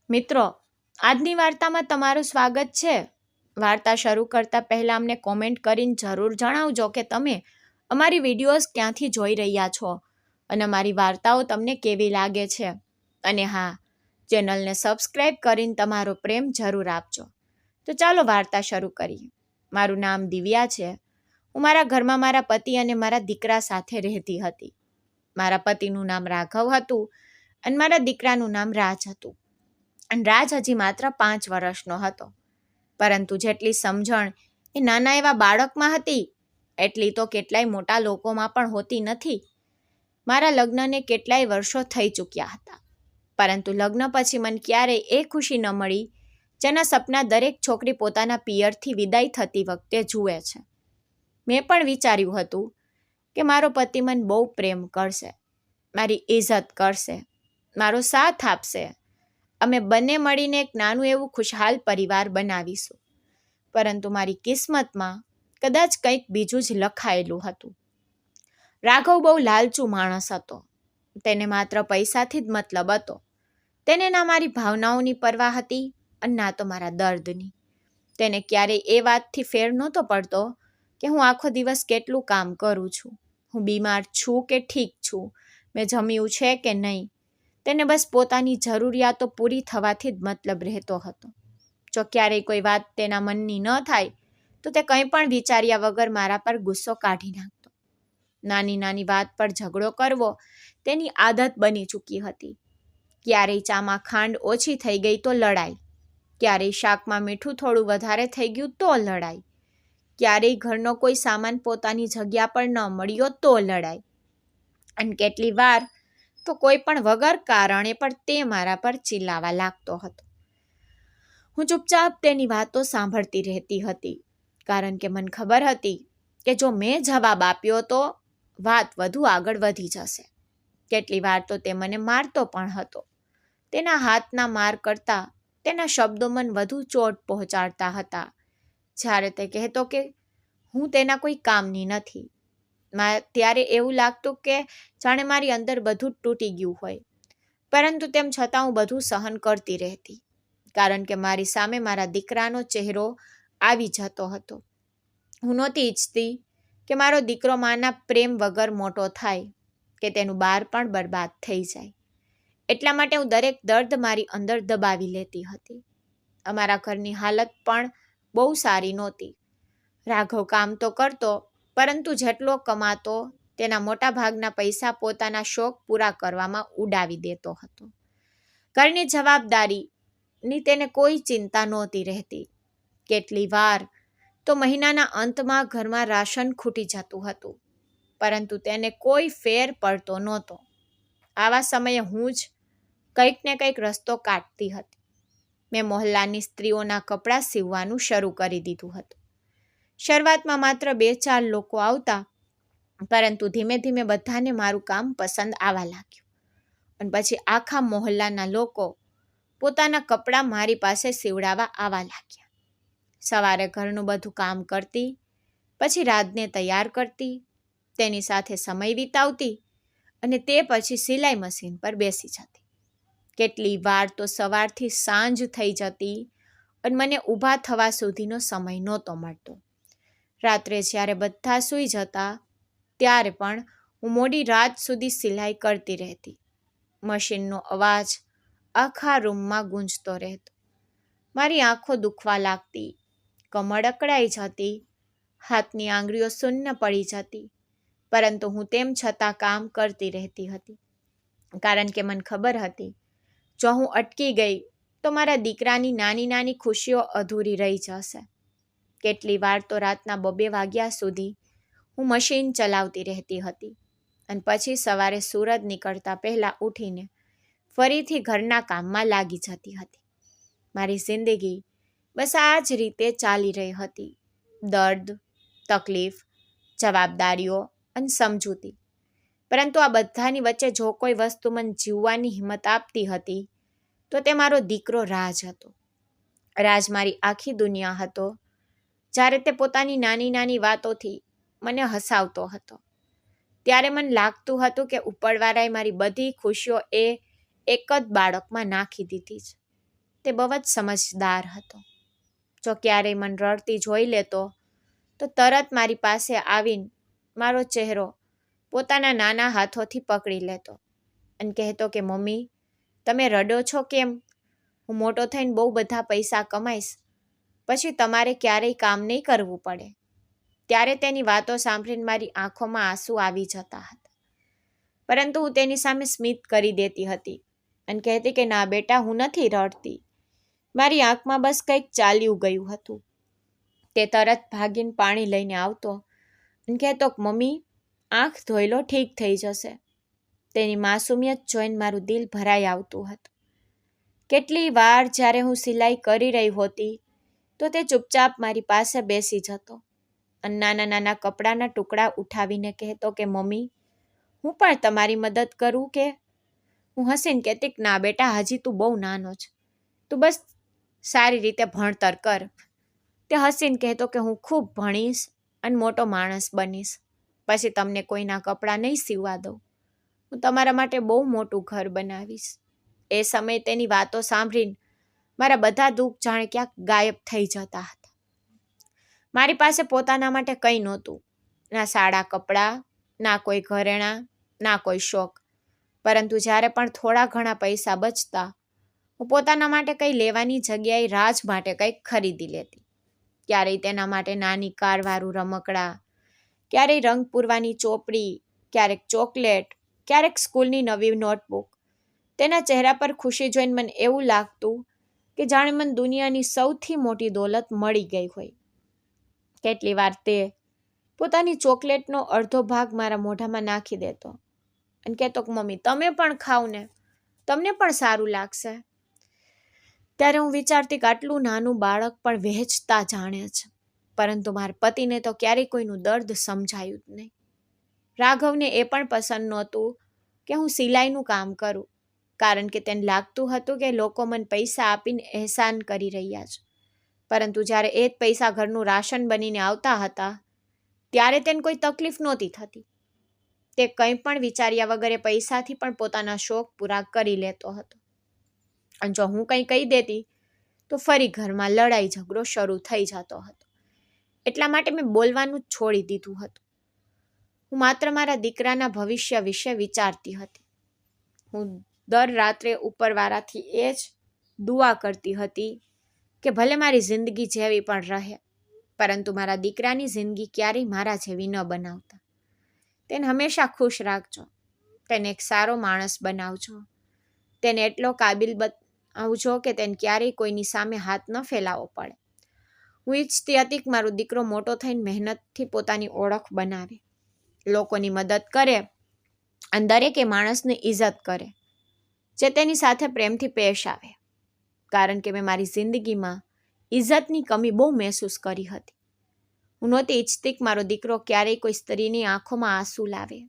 મિત્રો, આજની વાર્તામાં તમારું સ્વાગત છે. વાર્તા શરૂ કરતા પહેલાં અમને કોમેન્ટ કરીને જરૂર જણાવજો કે તમે અમારી વિડીયોઝ ક્યાંથી જોઈ રહ્યા છો અને અમારી વાર્તાઓ તમને કેવી લાગે છે. અને હા, ચેનલને સબસ્ક્રાઈબ કરીને તમારો પ્રેમ જરૂર આપજો. તો ચાલો વાર્તા શરૂ કરીએ. મારું નામ દિવ્યા છે. હું મારા ઘરમાં મારા પતિ અને મારા દીકરા સાથે રહેતી હતી. મારા પતિનું નામ રાઘવ હતું અને મારા દીકરાનું નામ રાજ હતું. અને રાજ હજી માત્ર 5 વર્ષનો હતો, પરંતુ જેટલી સમજણ એ નાના એવા બાળકમાં હતી એટલી તો કેટલાય મોટા લોકોમાં પણ હોતી નથી. મારા લગ્નને કેટલાય વર્ષો થઈ ચૂક્યા હતા, પરંતુ લગ્ન પછી મને ક્યારેય એ ખુશી ન મળી જેના સપના દરેક છોકરી પોતાના પિયરથી વિદાય થતી વખતે જુએ છે. મેં પણ વિચાર્યું હતું કે મારો પતિ મને બહુ પ્રેમ કરશે, મારી ઇજ્જત કરશે, મારો સાથ આપશે, અમે બંને મળીને એક નાનું એવું ખુશહાલ પરિવાર બનાવીશું. પરંતુ મારી કિસ્મતમાં કદાચ કંઈક બીજું જ લખાયેલું હતું. રાઘવ બહુ લાલચુ માણસ હતો. તેને માત્ર પૈસાથી જ મતલબ હતો. તેને ના મારી ભાવનાઓની પરવા હતી અને ના તો મારા દર્દની. તેને ક્યારેય એ વાતથી ફેર નહોતો પડતો કે હું આખો દિવસ કેટલું કામ કરું છું, હું બીમાર છું કે ઠીક છું, મેં જમ્યું છે કે નહીં. તેને બસ પોતાની જરૂરિયાતો પૂરી થવાથી જ મતલબ રહેતો હતો. જો ક્યારેય કોઈ વાત તેના મનની ન થાય તો તે કંઈ પણ વિચાર્યા વગર મારા પર ગુસ્સો કાઢી નાખતો. નાની નાની વાત પર ઝઘડો કરવો તેની આદત બની ચૂકી હતી. ક્યારેય ચામાં ખાંડ ઓછી થઈ ગઈ તો લડાઈ, ક્યારેય શાકમાં મીઠું થોડું વધારે થઈ ગયું તો લડાઈ, ક્યારેય ઘરનો કોઈ સામાન પોતાની જગ્યા પર ન મળ્યો તો લડાઈ, અને કેટલી વાર તો કોઈ પણ વગર કારણે પણ તે મારા પર ચિલ્લાવા લાગતો હતો. હું ચૂપચાપ તેની વાતો સાંભળતી રહેતી હતી, કારણ કે મને ખબર હતી કે જો મેં જવાબ આપ્યો તો વાત વધુ આગળ વધી જશે. કેટલી વાર તો તે મને મારતો પણ હતો. તેના હાથના માર કરતાં તેના શબ્દો મને વધુ ચોટ પહોંચાડતા હતા. જ્યારે તે કહેતો કે હું તેના કોઈ કામની નથી, ત્યારે એવું લાગતું કે જાણે મારી અંદર બધું જ તૂટી ગયું હોય. પરંતુ તેમ છતાં હું બધું સહન કરતી રહેતી, કારણ કે મારી સામે મારા દીકરાનો ચહેરો આવી જતો હતો. હું નહોતી ઈચ્છતી કે મારો દીકરો માના પ્રેમ વગર મોટો થાય, કે તેનું બાળપણ બરબાદ થઈ જાય. એટલા માટે હું દરેક દર્દ મારી અંદર દબાવી લેતી હતી. અમારા ઘરની હાલત પણ બહુ સારી નહોતી. રાઘવ કામ તો કરતો, પરંતુ જેટલો કમાતો તેના મોટા ભાગના પૈસા પોતાના શોખ પૂરા કરવામાં ઉડાવી દેતો હતો. ઘરની જવાબદારીની તેને કોઈ ચિંતા નહોતી રહેતી. કેટલી વાર તો મહિનાના અંતમાં ઘરમાં રાશન ખૂટી જતું હતું, પરંતુ તેને કોઈ ફેર પડતો નહોતો. આવા સમયે હું જ કંઈક ને કંઈક રસ્તો કાઢતી હતી. મેં મોહલ્લાની સ્ત્રીઓના કપડાં સીવવાનું શરૂ કરી દીધું હતું. શરૂઆતમાં માત્ર 2-4 લોકો આવતા, પરંતુ ધીમે ધીમે બધાને મારું કામ પસંદ આવવા લાગ્યું. અને પછી આખા મોહલ્લાના લોકો પોતાના કપડાં મારી પાસે સીવડાવવા આવવા લાગ્યા. સવારે ઘરનું બધું કામ કરતી, પછી રાજને તૈયાર કરતી, તેની સાથે સમય વિતાવતી અને તે પછી સિલાઈ મશીન પર બેસી જતી. કેટલી વાર તો સવારથી સાંજ થઈ જતી અને મને ઊભા થવા સુધીનો સમય નહોતો મળતો. રાત્રે જ્યારે બધા સૂઈ જતા ત્યારે પણ હું મોડી રાત સુધી સિલાઈ કરતી રહેતી. મશીનનો અવાજ આખા રૂમમાં ગૂંજતો રહેતો. મારી આંખો દુખવા લાગતી, કમર અકળાઈ જતી, હાથની આંગળીઓ શૂન્ય પડી જતી, પરંતુ હું તેમ છતાં કામ કરતી રહેતી હતી, કારણ કે મને ખબર હતી જો હું અટકી ગઈ તો મારા દીકરાની નાની નાની ખુશીઓ અધૂરી રહી જશે. કેટલી વાર તો રાતના 2-2 વાગ્યા સુધી હું મશીન ચલાવતી રહેતી હતી અને પછી સવારે સૂરજ નીકળતા પહેલાં ઉઠીને ફરીથી ઘરના કામમાં લાગી જતી હતી. મારી જિંદગી બસ આ જ રીતે ચાલી રહી હતી. દર્દ, તકલીફ, જવાબદારીઓ અને સમજૂતી. પરંતુ આ બધાની વચ્ચે જો કોઈ વસ્તુ મને જીવવાની હિંમત આપતી હતી તો તે મારો દીકરો રાજ હતો. રાજ મારી આખી દુનિયા હતો. જ્યારે તે પોતાની નાની નાની વાતોથી મને હસાવતો હતો, ત્યારે મને લાગતું હતું કે ઉપરવાળાએ મારી બધી ખુશીઓ એક જ બાળકમાં નાખી દીધી છે. તે બહુ જ સમજદાર હતો. જો ક્યારેય મને રડતી જોઈ લેતો તો તરત મારી પાસે આવીને મારો ચહેરો પોતાના નાના હાથોથી પકડી લેતો અને કહેતો કે મમ્મી, તમે રડો છો કેમ? હું મોટો થઈને બહુ બધા પૈસા કમાઈશ, પછી તમારે ક્યારેય કામ નહીં કરવું પડે. ત્યારે તેની વાતો સાંભળીને મારી આંખોમાં આંસુ આવી જતા હતા. પરંતુ હું તેની સામે સ્મિત કરી દેતી હતી અને કહેતી કે ના બેટા, હું નથી રડતી. મારી આંખમાં બસ કંઈક ચાલ્યું ગયું હતું. તે તરત ભાગીને પાણી લઈને આવતો અને કહેતો કે મમ્મી, આંખ ધોઈ લો, ઠીક થઈ જશે. તેની માસુમિયત જોઈને મારું દિલ ભરાઈ આવતું હતું. કેટલી વાર જ્યારે હું સિલાઈ કરી રહી હોતી તો તે ચૂપચાપ મારી પાસે બેસી જતો અને નાના નાના કપડાના ટુકડા ઉઠાવીને કહેતો કે મમ્મી, હું પણ તમારી મદદ કરું કે? હું હસીને કહેતી કે ના બેટા, હજી તું બહુ નાનો છે, તું બસ સારી રીતે ભણતર કર. તે હસીને કહેતો કે હું ખૂબ ભણીશ અને મોટો માણસ બનીશ, પછી તમને કોઈના કપડાં નહીં સીવવા દઉં. હું તમારા માટે બહુ મોટું ઘર બનાવીશ. એ સમયે તેની વાતો સાંભળીને મારા બધા દુઃખ જાણે ક્યાંક ગાયબ થઈ જતા હતા. મારી પાસે પોતાના માટે કંઈ નહોતું, ના સાડા કપડાં, ના કોઈ ઘરેણાં, ના કોઈ શોખ. પરંતુ જ્યારે પણ થોડા ઘણા પૈસા બચતા, હું પોતાના માટે કંઈ લેવાની જગ્યાએ રાજ માટે કંઈક ખરીદી લેતી. ક્યારેય તેના માટે નાની કારવાળું રમકડા, ક્યારેય રંગ પૂરવાની ચોપડી, ક્યારેક ચોકલેટ, ક્યારેક સ્કૂલની નવી નોટબુક. તેના ચહેરા પર ખુશી જોઈને મને એવું લાગતું કે જાણે મને દુનિયાની સૌથી મોટી દોલત મળી ગઈ હોય. કેટલી વાર તે પોતાની ચોકલેટનો અડધો ભાગ મારા મોઢામાં નાખી દેતો અને કહેતો કે મમ્મી, તમે પણ ખાવ ને, તમને પણ સારું લાગશે. ત્યારે હું વિચારતી કે આટલું નાનું બાળક પણ વહેંચતા જાણે છે, પરંતુ મારા પતિને તો ક્યારેય કોઈનું દર્દ સમજાયું જ નહીં. રાઘવને એ પણ પસંદ નહોતું કે હું સિલાઈનું કામ કરું, કારણ કે તેને લાગતું હતું કે લોકો મને પૈસા આપીને અહેસાન કરી રહ્યા છે. પરંતુ જ્યારે એ જ પૈસા ઘરનું રાશન બનીને આવતા હતા ત્યારે તેને કોઈ તકલીફ નહોતી થતી. તે કંઈ પણ વિચાર્યા વગર એ પૈસાથી પણ પોતાના શોખ પૂરા કરી લેતો હતો. અને જો હું કંઈ કહી દેતી તો ફરી ઘરમાં લડાઈ ઝઘડો શરૂ થઈ જતો હતો. એટલા માટે મેં બોલવાનું જ છોડી દીધું હતું. હું માત્ર મારા દીકરાના ભવિષ્ય વિશે વિચારતી હતી. હું દર રાત્રે ઉપરવાળાથી એ જ દુઆ કરતી હતી કે ભલે મારી જિંદગી જેવી પણ રહે, પરંતુ મારા દીકરાની જિંદગી ક્યારેય મારા જેવી ન બનાવતા. તેને હંમેશા ખુશ રાખજો, તેને એક સારો માણસ બનાવજો, તેને એટલો કાબિલ બનાવજો કે તેને ક્યારેય કોઈની સામે હાથ ન ફેલાવવો પડે. હું ઈચ્છતી હતી કે મારો દીકરો મોટો થઈને મહેનતથી પોતાની ઓળખ બનાવે, લોકોની મદદ કરે અને દરેકે માણસને ઇજ્જત કરે જે તેની સાથે પ્રેમથી પેશ આવે. કારણ કે મેં મારી જિંદગીમાં ઇજ્જતની કમી બહુ મહેસૂસ કરી હતી. હું નહોતી ઈચ્છતી કે મારો દીકરો ક્યારેય કોઈ સ્ત્રીની આંખોમાં આંસુ લાવે,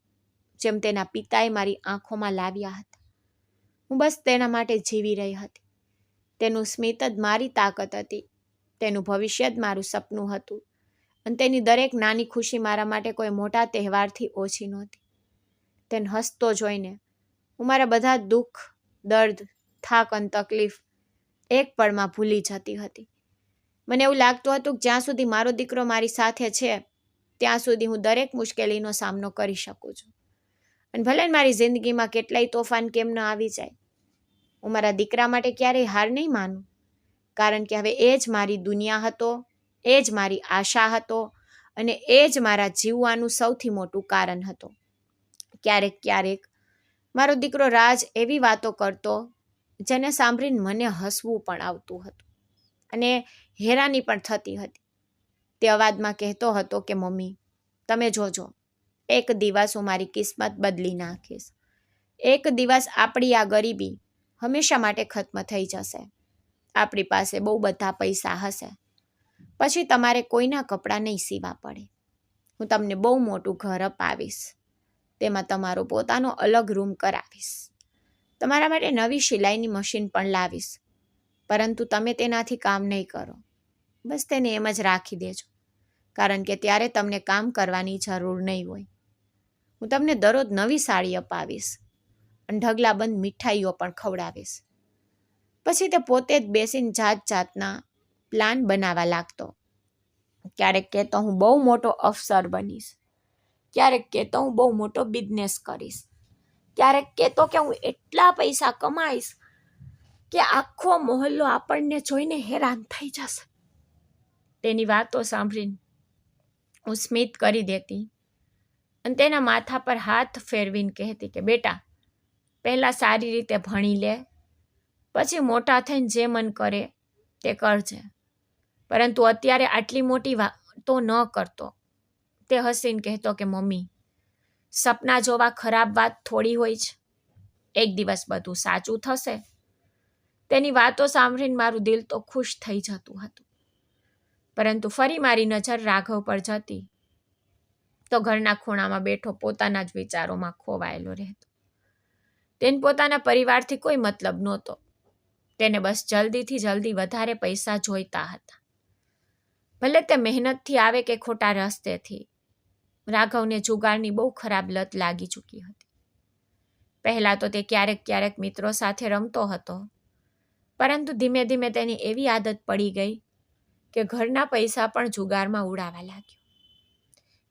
જેમ તેના પિતાએ મારી આંખોમાં લાવ્યા હતા. હું બસ તેના માટે જીવી રહી હતી. તેનું સ્મિત જ મારી તાકાત હતી, તેનું ભવિષ્ય જ મારું સપનું હતું અને તેની દરેક નાની ખુશી મારા માટે કોઈ મોટા તહેવારથી ઓછી નહોતી. તેને હસતો જોઈને હું મારા બધા દુઃખ, દર્દ, થાક અને તકલીફ એક પળમાં ભૂલી જતી હતી. મને એવું લાગતું હતું કે જ્યાં સુધી મારો દીકરો મારી સાથે છે ત્યાં સુધી હું દરેક મુશ્કેલીનો સામનો કરી શકું છું. અને ભલે મારી જિંદગીમાં કેટલાય તોફાન કેમ ન આવી જાય, હું મારા દીકરા માટે ક્યારેય હાર નહીં માનું, કારણ કે હવે એ જ મારી દુનિયા હતો, એ જ મારી આશા હતો અને એ જ મારા જીવવાનું સૌથી મોટું કારણ હતો. ક્યારેક મારો દીકરો રાજ એવી વાતો કરતો જેને સાંભળીને મને હસવું પણ આવતું હતું અને હેરાની પણ થતી હતી. તે અવાજમાં કહેતો હતો કે મમ્મી, તમે જોજો, એક દિવસ હું મારી કિસ્મત બદલી નાખીશ. એક દિવસ આપણી આ ગરીબી હંમેશા માટે ખત્મ થઈ જશે. આપણી પાસે બહુ બધા પૈસા હશે, પછી તમારે કોઈના કપડાં નહીં સીવા પડે. હું તમને બહુ મોટું ઘર અપાવીશ, તેમાં તમારો પોતાનો અલગ રૂમ કરાવીશ, તમારા માટે નવી સિલાઈની મશીન પણ લાવીશ. પરંતુ તમે તેનાથી કામ નહીં કરો, બસ તેને એમ જ રાખી દેજો, કારણ કે ત્યારે તમને કામ કરવાની જરૂર નહીં હોય. હું તમને દરરોજ નવી સાડી અપાવીશ અને ઢગલાબંધ મીઠાઈઓ પણ ખવડાવીશ. પછી તે પોતે જ બેસીને જાત જાતના પ્લાન બનાવવા લાગતો. ક્યારેક કહેતો હું બહુ મોટો અફસર બનીશ, ક્યારેક કહેતો હું બહુ મોટો બિઝનેસ કરીશ, ક્યારેક કહેતો કે હું એટલા પૈસા કમાઈશ કે આખો મોહલ્લો આપણને જોઈને હેરાન થઈ જશે. તેની વાતો સાંભળીને હું સ્મિત કરી દેતી અને તેના માથા પર હાથ ફેરવીને કહેતી કે બેટા, પહેલાં સારી રીતે ભણી લે, પછી મોટા થઈને જે મન કરે તે કરજે, પરંતુ અત્યારે આટલી મોટી વાતો ન કરતો. તે હસીને કહેતો કે મમ્મી, સપના જોવા ખરાબ વાત થોડી હોય છે, એક દિવસ બધું સાચું થશે. તેની વાતો સાંભળીને મારું દિલ તો ખુશ થઈ જતું હતું, પરંતુ ફરી મારી નજર રાઘવ પર જતી તો ઘરના ખૂણામાં બેઠો પોતાના જ વિચારોમાં ખોવાયેલો રહેતો. તેને પોતાના પરિવારથી કોઈ મતલબ નહોતો. તેને બસ જલ્દીથી જલ્દી વધારે પૈસા જોઈતા હતા, ભલે તે મહેનતથી આવે કે ખોટા રસ્તેથી. રાઘવને જુગારની બહુ ખરાબ લત લાગી ચૂકી હતી. પહેલાં તો તે ક્યારેક ક્યારેક મિત્રો સાથે રમતો હતો, પરંતુ ધીમે ધીમે તેની એવી આદત પડી ગઈ કે ઘરના પૈસા પણ જુગારમાં ઉડાવવા લાગ્યો.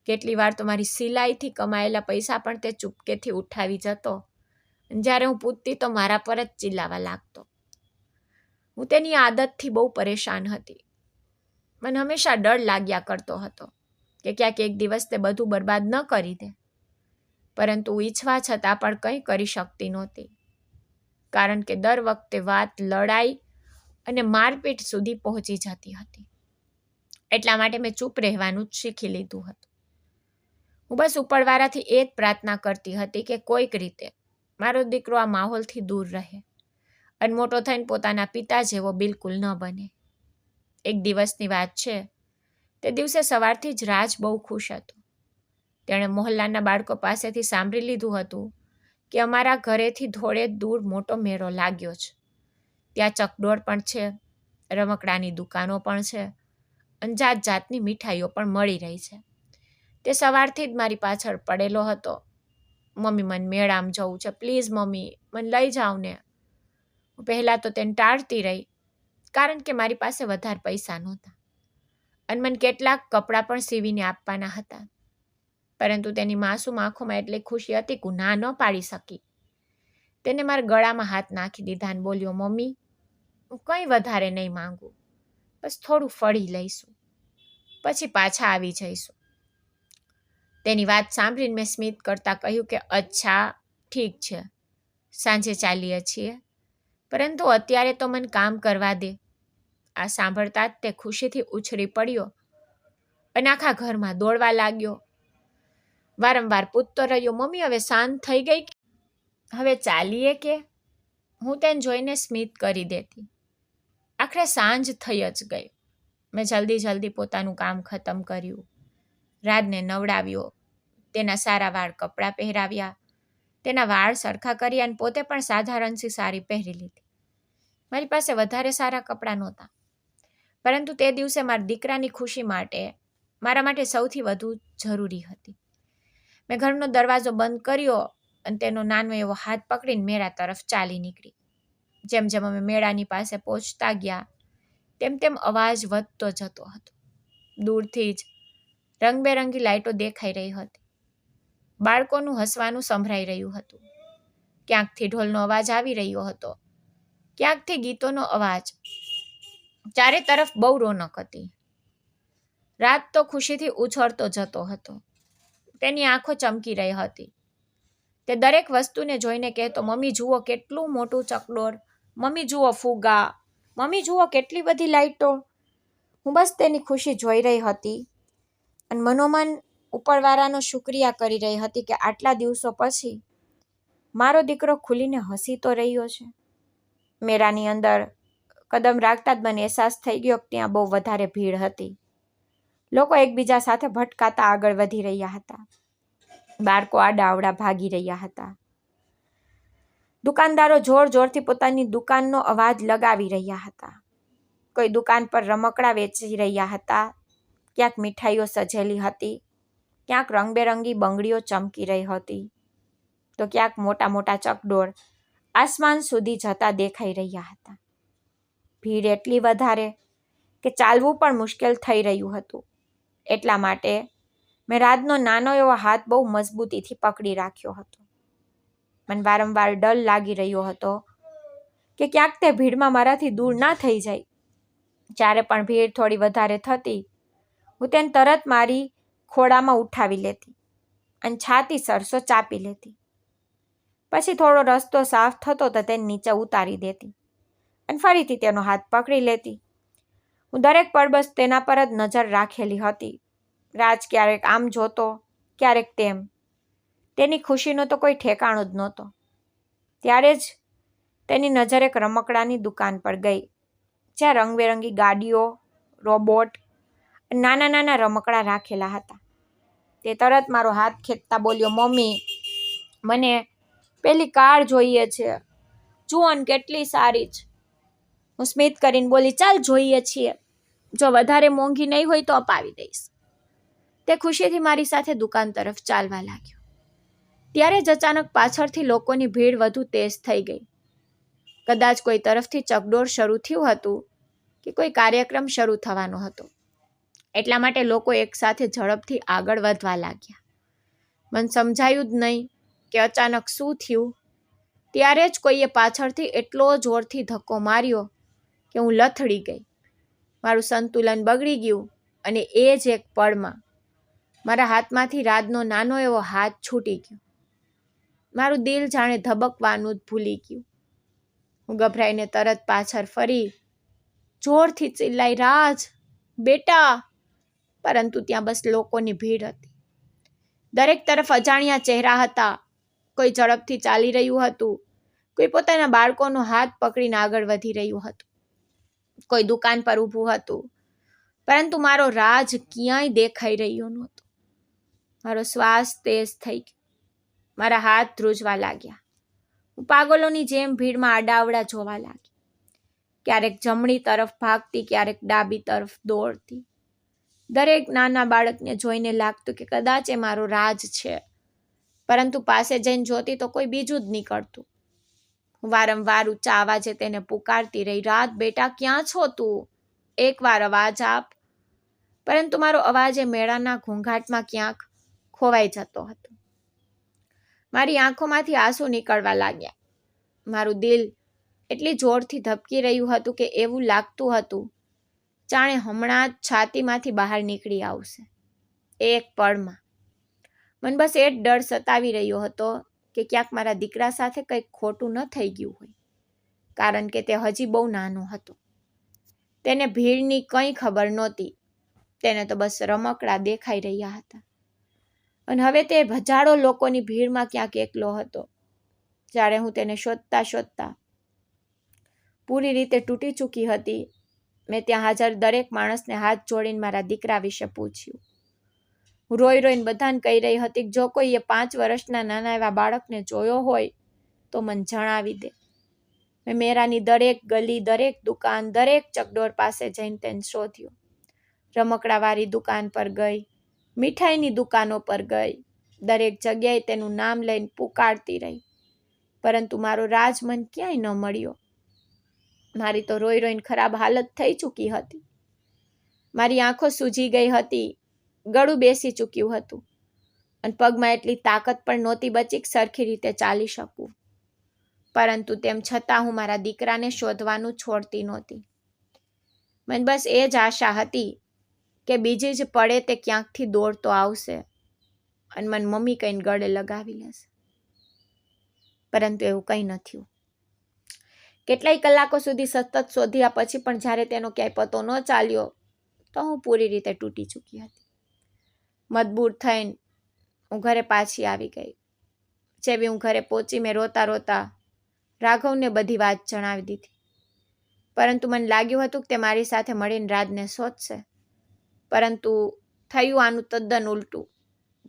કેટલી વાર તો મારી સિલાઈથી કમાયેલા પૈસા પણ તે ચૂપકેથી ઉઠાવી જતો. જ્યારે હું પૂછતી તો મારા પર જ ચિલ્લાવા લાગતો. હું તેની આદતથી બહુ પરેશાન હતી. મને હંમેશા ડર લાગ્યા કરતો હતો કે ક્યાંક એક દિવસ તે બધું બરબાદ ન કરી દે, પરંતુ ઈચ્છવા છતાં પણ કંઈ કરી શકતી નહોતી, કારણ કે દર વખતે વાત લડાઈ અને મારપીટ સુધી પહોંચી જતી હતી. એટલા માટે મેં ચૂપ રહેવાનું જ શીખી લીધું હતું. હું બસ ઉપરવાળાથી એ જ પ્રાર્થના કરતી હતી કે કોઈક રીતે મારો દીકરો આ માહોલથી દૂર રહે અને મોટો થઈને પોતાના પિતા જેવો બિલકુલ ન બને. એક દિવસની વાત છે, તે દિવસે સવારથી જ રાજ બહુ ખુશ હતો. તેણે મોહલ્લાના બાળકો પાસેથી સાંભળી લીધું હતું કે અમારા ઘરેથી થોડે દૂર મોટો મેળો લાગ્યો છે. ત્યાં ચકડોળ પણ છે, રમકડાની દુકાનો પણ છે અને જાત જાતની મીઠાઈઓ પણ મળી રહી છે. તે સવારથી જ મારી પાછળ પડેલો હતો. મમ્મી, મને મેળામાં જવું છે, પ્લીઝ મમ્મી, મને લઈ જાઓ ને. હું પહેલાં તો તેને ટાળતી રહી, કારણ કે મારી પાસે વધારે પૈસા નહોતા અને મને કેટલાક કપડાં પણ સીવીને આપવાના હતા. પરંતુ તેની માસૂમ આંખોમાં એટલી ખુશી હતી કે હું ના ન પાડી શકી. તેને મારા ગળામાં હાથ નાખી દીધા અને બોલ્યો, મમ્મી, હું કંઈ વધારે નહીં માંગુ, બસ થોડું ફળી લઈશું, પછી પાછા આવી જઈશું. તેની વાત સાંભળીને મેં સ્મિત કરતાં કહ્યું કે અચ્છા, ઠીક છે, સાંજે ચાલીએ છીએ, પરંતુ અત્યારે તો મને કામ કરવા દે. આ સાંભળતા જ તે ખુશીથી ઉછળી પડ્યો અને આખા ઘરમાં દોડવા લાગ્યો. વારંવાર પૂછતો રહ્યો, મમ્મી હવે શાંત થઈ ગઈ, હવે ચાલીએ કે? હું તેને જોઈને સ્મિત કરી દેતી. આખરે સાંજ થઈ જ ગઈ. મેં જલ્દી જલ્દી પોતાનું કામ ખતમ કર્યું. રાજને નવડાવ્યો, તેના સારા વાળ કપડાં પહેરાવ્યા, તેના વાળ સરખા કર્યા અને પોતે પણ સાધારણસી સાડી પહેરી લીધી. મારી પાસે વધારે સારા કપડાં નહોતા, પરંતુ તે દિવસે મારા દીકરાની ખુશી માટે મારા માટે સૌથી વધુ જરૂરી હતી. મેં ઘરનો દરવાજો બંધ કર્યો અને તેનો નાનો એવો હાથ પકડીને મેળા તરફ ચાલી નીકળી. જેમ જેમ અમે મેળાની પાસે પહોંચતા ગયા તેમ તેમ અવાજ વધતો જતો હતો. દૂરથી જ રંગબેરંગી લાઇટો દેખાઈ રહી હતી. બાળકોનું હસવાનું સંભળાઈ રહ્યું હતું. ક્યાંકથી ઢોલનો અવાજ આવી રહ્યો હતો, ક્યાંકથી ગીતોનો અવાજ. ચારે તરફ બહુ રોનક હતી. રાત તો ખુશીથી ઉછળતો જતો હતો. તેની આંખો ચમકી રહી હતી. તે દરેક વસ્તુને જોઈને કહેતો, મમ્મી જુઓ કેટલું મોટું ચકડોળ, મમ્મી જુઓ ફુગ્ગા, મમ્મી જુઓ કેટલી બધી લાઇટો. હું બસ તેની ખુશી જોઈ રહી હતી અને મનોમન ઉપરવાળાનો શુક્રિયા કરી રહી હતી કે આટલા દિવસો પછી મારો દીકરો ખુલીને હસી તો રહ્યો છે. મેળાની અંદર કદમ રાખતા જ મને અહેસાસ થઈ ગયો કે ત્યાં બહુ વધારે ભીડ હતી. લોકો એકબીજા સાથે ભટકાતા આગળ વધી રહ્યા હતા. બાળકો આડાઅવડા ભાગી રહ્યા હતા. દુકાનદારો જોર જોરથી પોતાની દુકાનનો અવાજ લગાવી રહ્યા હતા. કોઈ દુકાન પર રમકડા વેચી રહ્યા હતા, ક્યાંક મીઠાઈઓ સજેલી હતી, ક્યાંક રંગબેરંગી બંગડીઓ ચમકી રહી હતી, તો ક્યાંક મોટા મોટા ચકડોળ આસમાન સુધી જતા દેખાઈ રહ્યા હતા. ભીડ એટલી વધારે કે ચાલવું પણ મુશ્કેલ થઈ રહ્યું હતું. એટલા માટે મેં રાજનો નાનો એવો હાથ બહુ મજબૂતીથી પકડી રાખ્યો હતો. મને વારંવાર ડર લાગી રહ્યો હતો કે ક્યાંક તે ભીડમાં મારાથી દૂર ના થઈ જાય. જ્યારે પણ ભીડ થોડી વધારે થતી, હું તેને તરત મારી ખોળામાં ઉઠાવી લેતી અને છાતી સરસો ચાપી લેતી. પછી થોડો રસ્તો સાફ થતો તો તેને નીચે ઉતારી દેતી અને ફરીથી તેનો હાથ પકડી લેતી. હું દરેક પળ બસ તેના પર જ નજર રાખેલી હતી. રાજ ક્યારેક આમ જોતો, ક્યારેક તેમ. તેની ખુશીનો તો કોઈ ઠેકાણો જ નહોતો. ત્યારે જ તેની નજર એક રમકડાની દુકાન પર ગઈ, જ્યાં રંગબેરંગી ગાડીઓ, રોબોટ, નાના નાના રમકડા રાખેલા હતા. તે તરત મારો હાથ ખેંચતા બોલ્યો, મમ્મી, મને પેલી કાર જોઈએ છે. જુઓ ને કેટલી સારી છે. હું સ્મિત કરીને બોલી, ચાલ જોઈએ છીએ. જો વધારે મોંઘી નહીં હોય તો અપાવી દઈશ. તે ખુશીથી મારી સાથે દુકાન તરફ ચાલવા લાગ્યો. ત્યારે જ અચાનક પાછળથી લોકોની ભીડ વધુ તેજ થઈ ગઈ. કદાચ કોઈ તરફથી ચકડોળ શરૂ થયું હતું કે કોઈ કાર્યક્રમ શરૂ થવાનો હતો. એટલા માટે લોકો એકસાથે ઝડપથી આગળ વધવા લાગ્યા. મને સમજાયું જ નહીં કે અચાનક શું થયું. ત્યારે જ કોઈએ પાછળથી એટલો જોરથી ધક્કો માર્યો કે હું લથડી ગઈ. મારું સંતુલન બગડી ગયું અને એ જ એક પળમાં મારા હાથમાંથી રાજનો નાનો એવો હાથ છૂટી ગયો. મારું દિલ જાણે ધબકવાનું જ ભૂલી ગયું. હું ગભરાઈને તરત પાછળ ફરી જોરથી ચિલ્લાઈ, રાજ, બેટા! પરંતુ ત્યાં બસ લોકોની ભીડ હતી. દરેક તરફ અજાણ્યા ચહેરા હતા. કોઈ ઝડપથી ચાલી રહ્યું હતું, કોઈ પોતાના બાળકોનો હાથ પકડીને આગળ વધી રહ્યું હતું, કોઈ દુકાન પર ઊભું હતું. પરંતુ મારો રાજ ક્યાંય દેખાઈ રહ્યો નહોતો. મારો શ્વાસ તેજ થઈ ગયો. મારા હાથ ધ્રુજવા લાગ્યા. હું પાગલોની જેમ ભીડમાં આડાઅવળા જોવા લાગી. ક્યારેક જમણી તરફ ભાગતી, ક્યારેક ડાબી તરફ દોડતી. દરેક નાના બાળકને જોઈને લાગતું કે કદાચ એ મારો રાજ છે. પરંતુ પાસે જઈને જોતી તો કોઈ બીજું જ નીકળતું. હું વારંવાર ઊંચા અવાજે તેને પુકારતી રહી, રાજ, બેટા, ક્યાં છો તું? એકવાર અવાજ આપ. પરંતુ મારો અવાજ એ મેળાના ઘોંઘાટમાં ક્યાંક ખોવાઈ જતો હતો. મારી આંખોમાંથી આંસુ નીકળવા લાગ્યા. મારું દિલ એટલી જોરથી ધબકી રહ્યું હતું કે એવું લાગતું હતું જાણે હમણાં જ છાતીમાંથી બહાર નીકળી આવશે. એક પળમાં મને બસ એ જ ડર સતાવી રહ્યો હતો કે ક્યાંક મારા દીકરા સાથે કંઈક ખોટું ન થઈ ગયું હોય, કારણ કે તે હજી બહુ નાનો હતો. તેને ભીડની કંઈ ખબર નહોતી. તેને તો બસ રમકડા દેખાઈ રહ્યા હતા. અને હવે તે હજારો લોકોની ભીડમાં ક્યાંક એકલો હતો. જ્યારે હું તેને શોધતા શોધતા પૂરી રીતે તૂટી ચૂકી હતી, મેં ત્યાં હાજર દરેક માણસને હાથ જોડીને મારા દીકરા વિશે પૂછ્યું. હું રોઈ રોઈને બધાને કહી રહી હતી કે જો કોઈએ 5 વર્ષના નાના એવા બાળકને જોયો હોય તો મને જણાવી દે. મેં મેરાની દરેક ગલી, દરેક દુકાન, દરેક ચકડોળ પાસે જઈને તેને શોધ્યો. રમકડાવાળી દુકાન પર ગઈ, મીઠાઈની દુકાનો પર ગઈ, દરેક જગ્યાએ તેનું નામ લઈને પુકારતી રહી. પરંતુ મારો રાજ મને ક્યાંય ન મળ્યો. મારી તો રોઈ રોઈને ખરાબ હાલત થઈ ચૂકી હતી. મારી આંખો સૂજી ગઈ હતી, ગળું બેસી ચૂક્યું હતું અને પગમાં એટલી તાકાત પણ નહોતી બચી કે સરખી રીતે ચાલી શકું. પરંતુ તેમ છતાં હું મારા દીકરાને શોધવાનું છોડતી નહોતી. મને બસ એ જ આશા હતી કે બીજી જ પડે તે ક્યાંકથી દોડતો આવશે અને મને મમ્મી કહીને ગળે લગાવી લેશે. પરંતુ એવું કંઈ ન થયું. કેટલાય કલાકો સુધી સતત શોધ્યા પછી પણ જ્યારે તેનો ક્યાંય પતો ન ચાલ્યો તો હું પૂરી રીતે તૂટી ચૂકી હતી. મજબૂર થઈને હું ઘરે પાછી આવી ગઈ. જેવી હું ઘરે પહોંચી મેં રોતા રોતા રાઘવને બધી વાત જણાવી દીધી. પરંતુ મને લાગ્યું હતું કે તે મારી સાથે મળીને રાજને શોધશે. પરંતુ થયું આનું તદ્દન ઉલટું.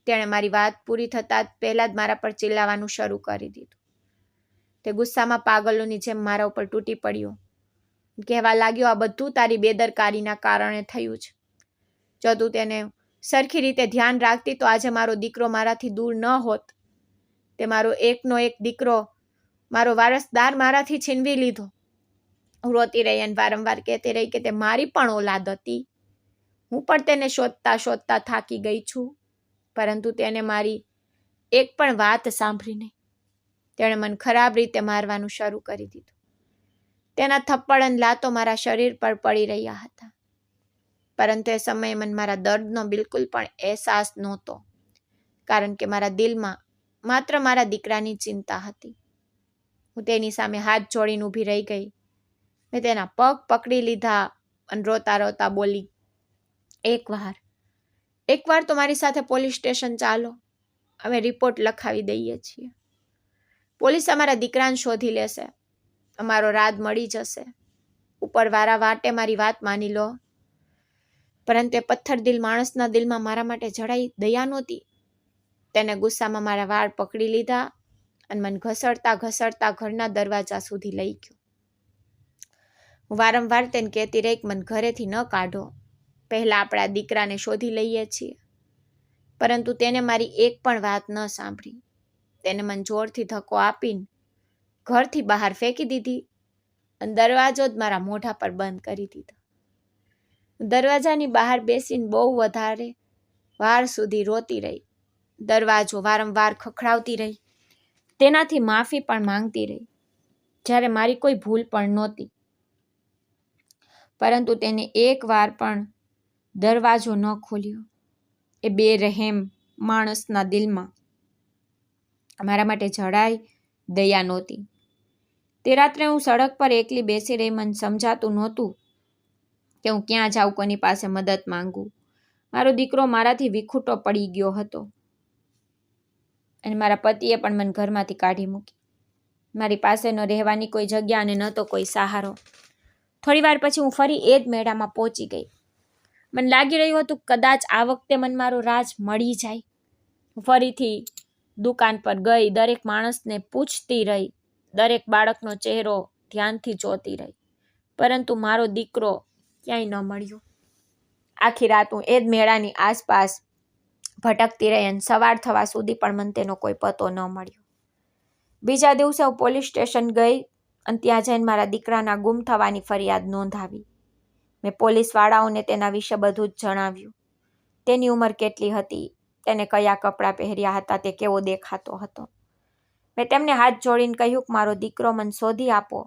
તેણે મારી વાત પૂરી થતાં જ પહેલાં જ મારા પર ચિલ્લાવાનું શરૂ કરી દીધું. તે ગુસ્સામાં પાગલોની જેમ મારા ઉપર તૂટી પડ્યો. કહેવા લાગ્યો, આ બધું તારી બેદરકારીના કારણે થયું છે. જો તું તેને સરખી રીતે ધ્યાન રાખતી તો આજે મારો દીકરો મારાથી દૂર ન હોત. તે મારો એકનો એક દીકરો, મારો વારસદાર મારાથી છીનવી લીધો. હું રોતી રહી અને વારંવાર કહેતી રહી કે તે મારી પણ ઓલાદ હતી. હું પણ તેને શોધતા શોધતા થાકી ગઈ છું, પરંતુ તેને મારી એક પણ વાત સાંભળી નહીં. તેણે મને ખરાબ રીતે મારવાનું શરૂ કરી દીધું. તેના થપ્પડ અને લાતો મારા શરીર પર પડી રહ્યા હતા, પરંતુ એ સમયે મને મારા દર્દનો બિલકુલ પણ અહેસાસ નહોતો, કારણ કે મારા દિલમાં માત્ર મારા દીકરાની ચિંતા હતી. હું તેની સામે હાથ જોડીને ઊભી રહી ગઈ. મેં તેના પગ પકડી લીધા અને રોતા રોતા બોલી, એકવાર તો મારી સાથે પોલીસ સ્ટેશન ચાલો, અમે રિપોર્ટ લખાવી દઈએ છીએ. પોલીસ અમારા દીકરાને શોધી લેશે, અમારો રાજ મળી જશે. ઉપરવાળા વાટે મારી વાત માની લો. પરંતુ એ પથ્થરદિલ માણસના દિલમાં મારા માટે જરાય દયા નહોતી. તેને ગુસ્સામાં મારા વાળ પકડી લીધા અને મને ઘસડતા ઘસડતા ઘરના દરવાજા સુધી લઈ ગયો. હું વારંવાર તેને કહેતી રહી કે મને ઘરેથી ન કાઢો, પહેલા આપણા દીકરાને શોધી લઈએ છીએ. પરંતુ તેને મારી એક પણ વાત ન સાંભળી. તેને મને જોરથી ધક્કો આપીને ઘરથી બહાર ફેંકી દીધી અને દરવાજો જ મારા મોઢા પર બંધ કરી દીધો. દરવાજાની બહાર બેસીને બહુ વધારે વાર સુધી રોતી રહી. દરવાજો વારંવાર ખખડાવતી રહી. તેનાથી માફી પણ માંગતી રહી, જ્યારે મારી કોઈ ભૂલ પણ નહોતી. પરંતુ તેને એક વાર પણ દરવાજો ન ખોલ્યો. એ બેરહેમ માણસના દિલમાં મારા માટે જરાય દયા નહોતી. તે રાત્રે હું સડક પર એકલી બેસી રહી. મને સમજાતું નહોતું કે હું ક્યાં જાઉં, કોની પાસે મદદ માંગું. મારો દીકરો મારાથી વિખૂટો પડી ગયો હતો અને મારા પતિએ પણ મને ઘરમાંથી કાઢી મૂકી. મારી પાસે ન રહેવાની કોઈ જગ્યા અને ન તો કોઈ સહારો. થોડી વાર પછી હું ફરી એ જ મેળામાં પહોંચી ગઈ. મને લાગી રહ્યું હતું કદાચ આ વખતે મને મારો રાજ મળી જાય. હું ફરીથી દુકાન પર ગઈ, દરેક માણસને પૂછતી રહી, દરેક બાળકનો ચહેરો ધ્યાનથી જોતી રહી, પરંતુ મારો દીકરો ક્યાંય ન મળ્યો. આખી રાત હું એ જ મેળાની આસપાસ ભટકતી રહી અને સવાર થવા સુધી પણ મને તેનો કોઈ પતો ન મળ્યો. બીજા દિવસે હું પોલીસ સ્ટેશન ગઈ અને ત્યાં જઈને મારા દીકરાના ગુમ થવાની ફરિયાદ નોંધાવી. મેં પોલીસવાળાઓને તેના વિશે બધું જ જણાવ્યું. તેની ઉંમર કેટલી હતી, તેને કયા કપડાં પહેર્યા હતા, તે કેવો દેખાતો હતો. મેં તેમને હાથ જોડીને કહ્યું કે મારો દીકરો મને શોધી આપો,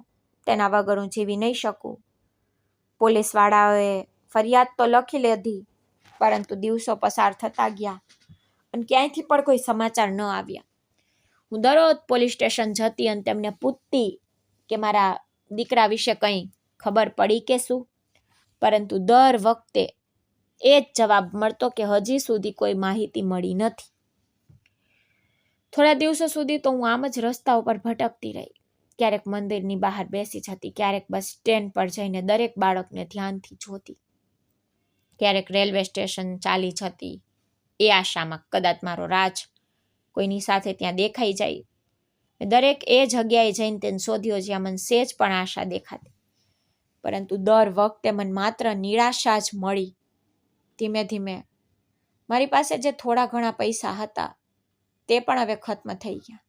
તેના વગર હું જીવી નહીં શકું. પોલીસવાળાઓએ ફરિયાદ તો લખી લીધી, પરંતુ દિવસો પસાર થતા ગયા અને ક્યાંયથી પણ કોઈ સમાચાર ન આવ્યા. હું દરરોજ પોલીસ સ્ટેશન જતી અને તેમને પૂછતી કે મારા દીકરા વિશે કંઈ ખબર પડી કે શું, પરંતુ દર વખતે એ જ જવાબ મળતો કે હજી સુધી કોઈ માહિતી મળી નથી. થોડા દિવસો સુધી તો હું આમ જ રસ્તા ઉપર ભટકતી રહી. ક્યારેક મંદિરની બહાર બેસી જતી, ક્યારેક બસ સ્ટેન્ડ પર જઈને દરેક બાળકને ધ્યાનથી જોતી, ક્યારેક રેલવે સ્ટેશન ચાલી જતી એ આશામાં કદાચ મારો રાજ કોઈની સાથે ત્યાં દેખાઈ જાય. દરેક એ જગ્યાએ જઈને તેને શોધ્યો જ્યાં મને સેજ પણ આશા દેખાતી, પરંતુ દર વખતે મને માત્ર નિરાશા જ મળી. ધીમે ધીમે મારી પાસે જે થોડા ઘણા પૈસા હતા તે પણ હવે ખત્મ થઈ ગયા.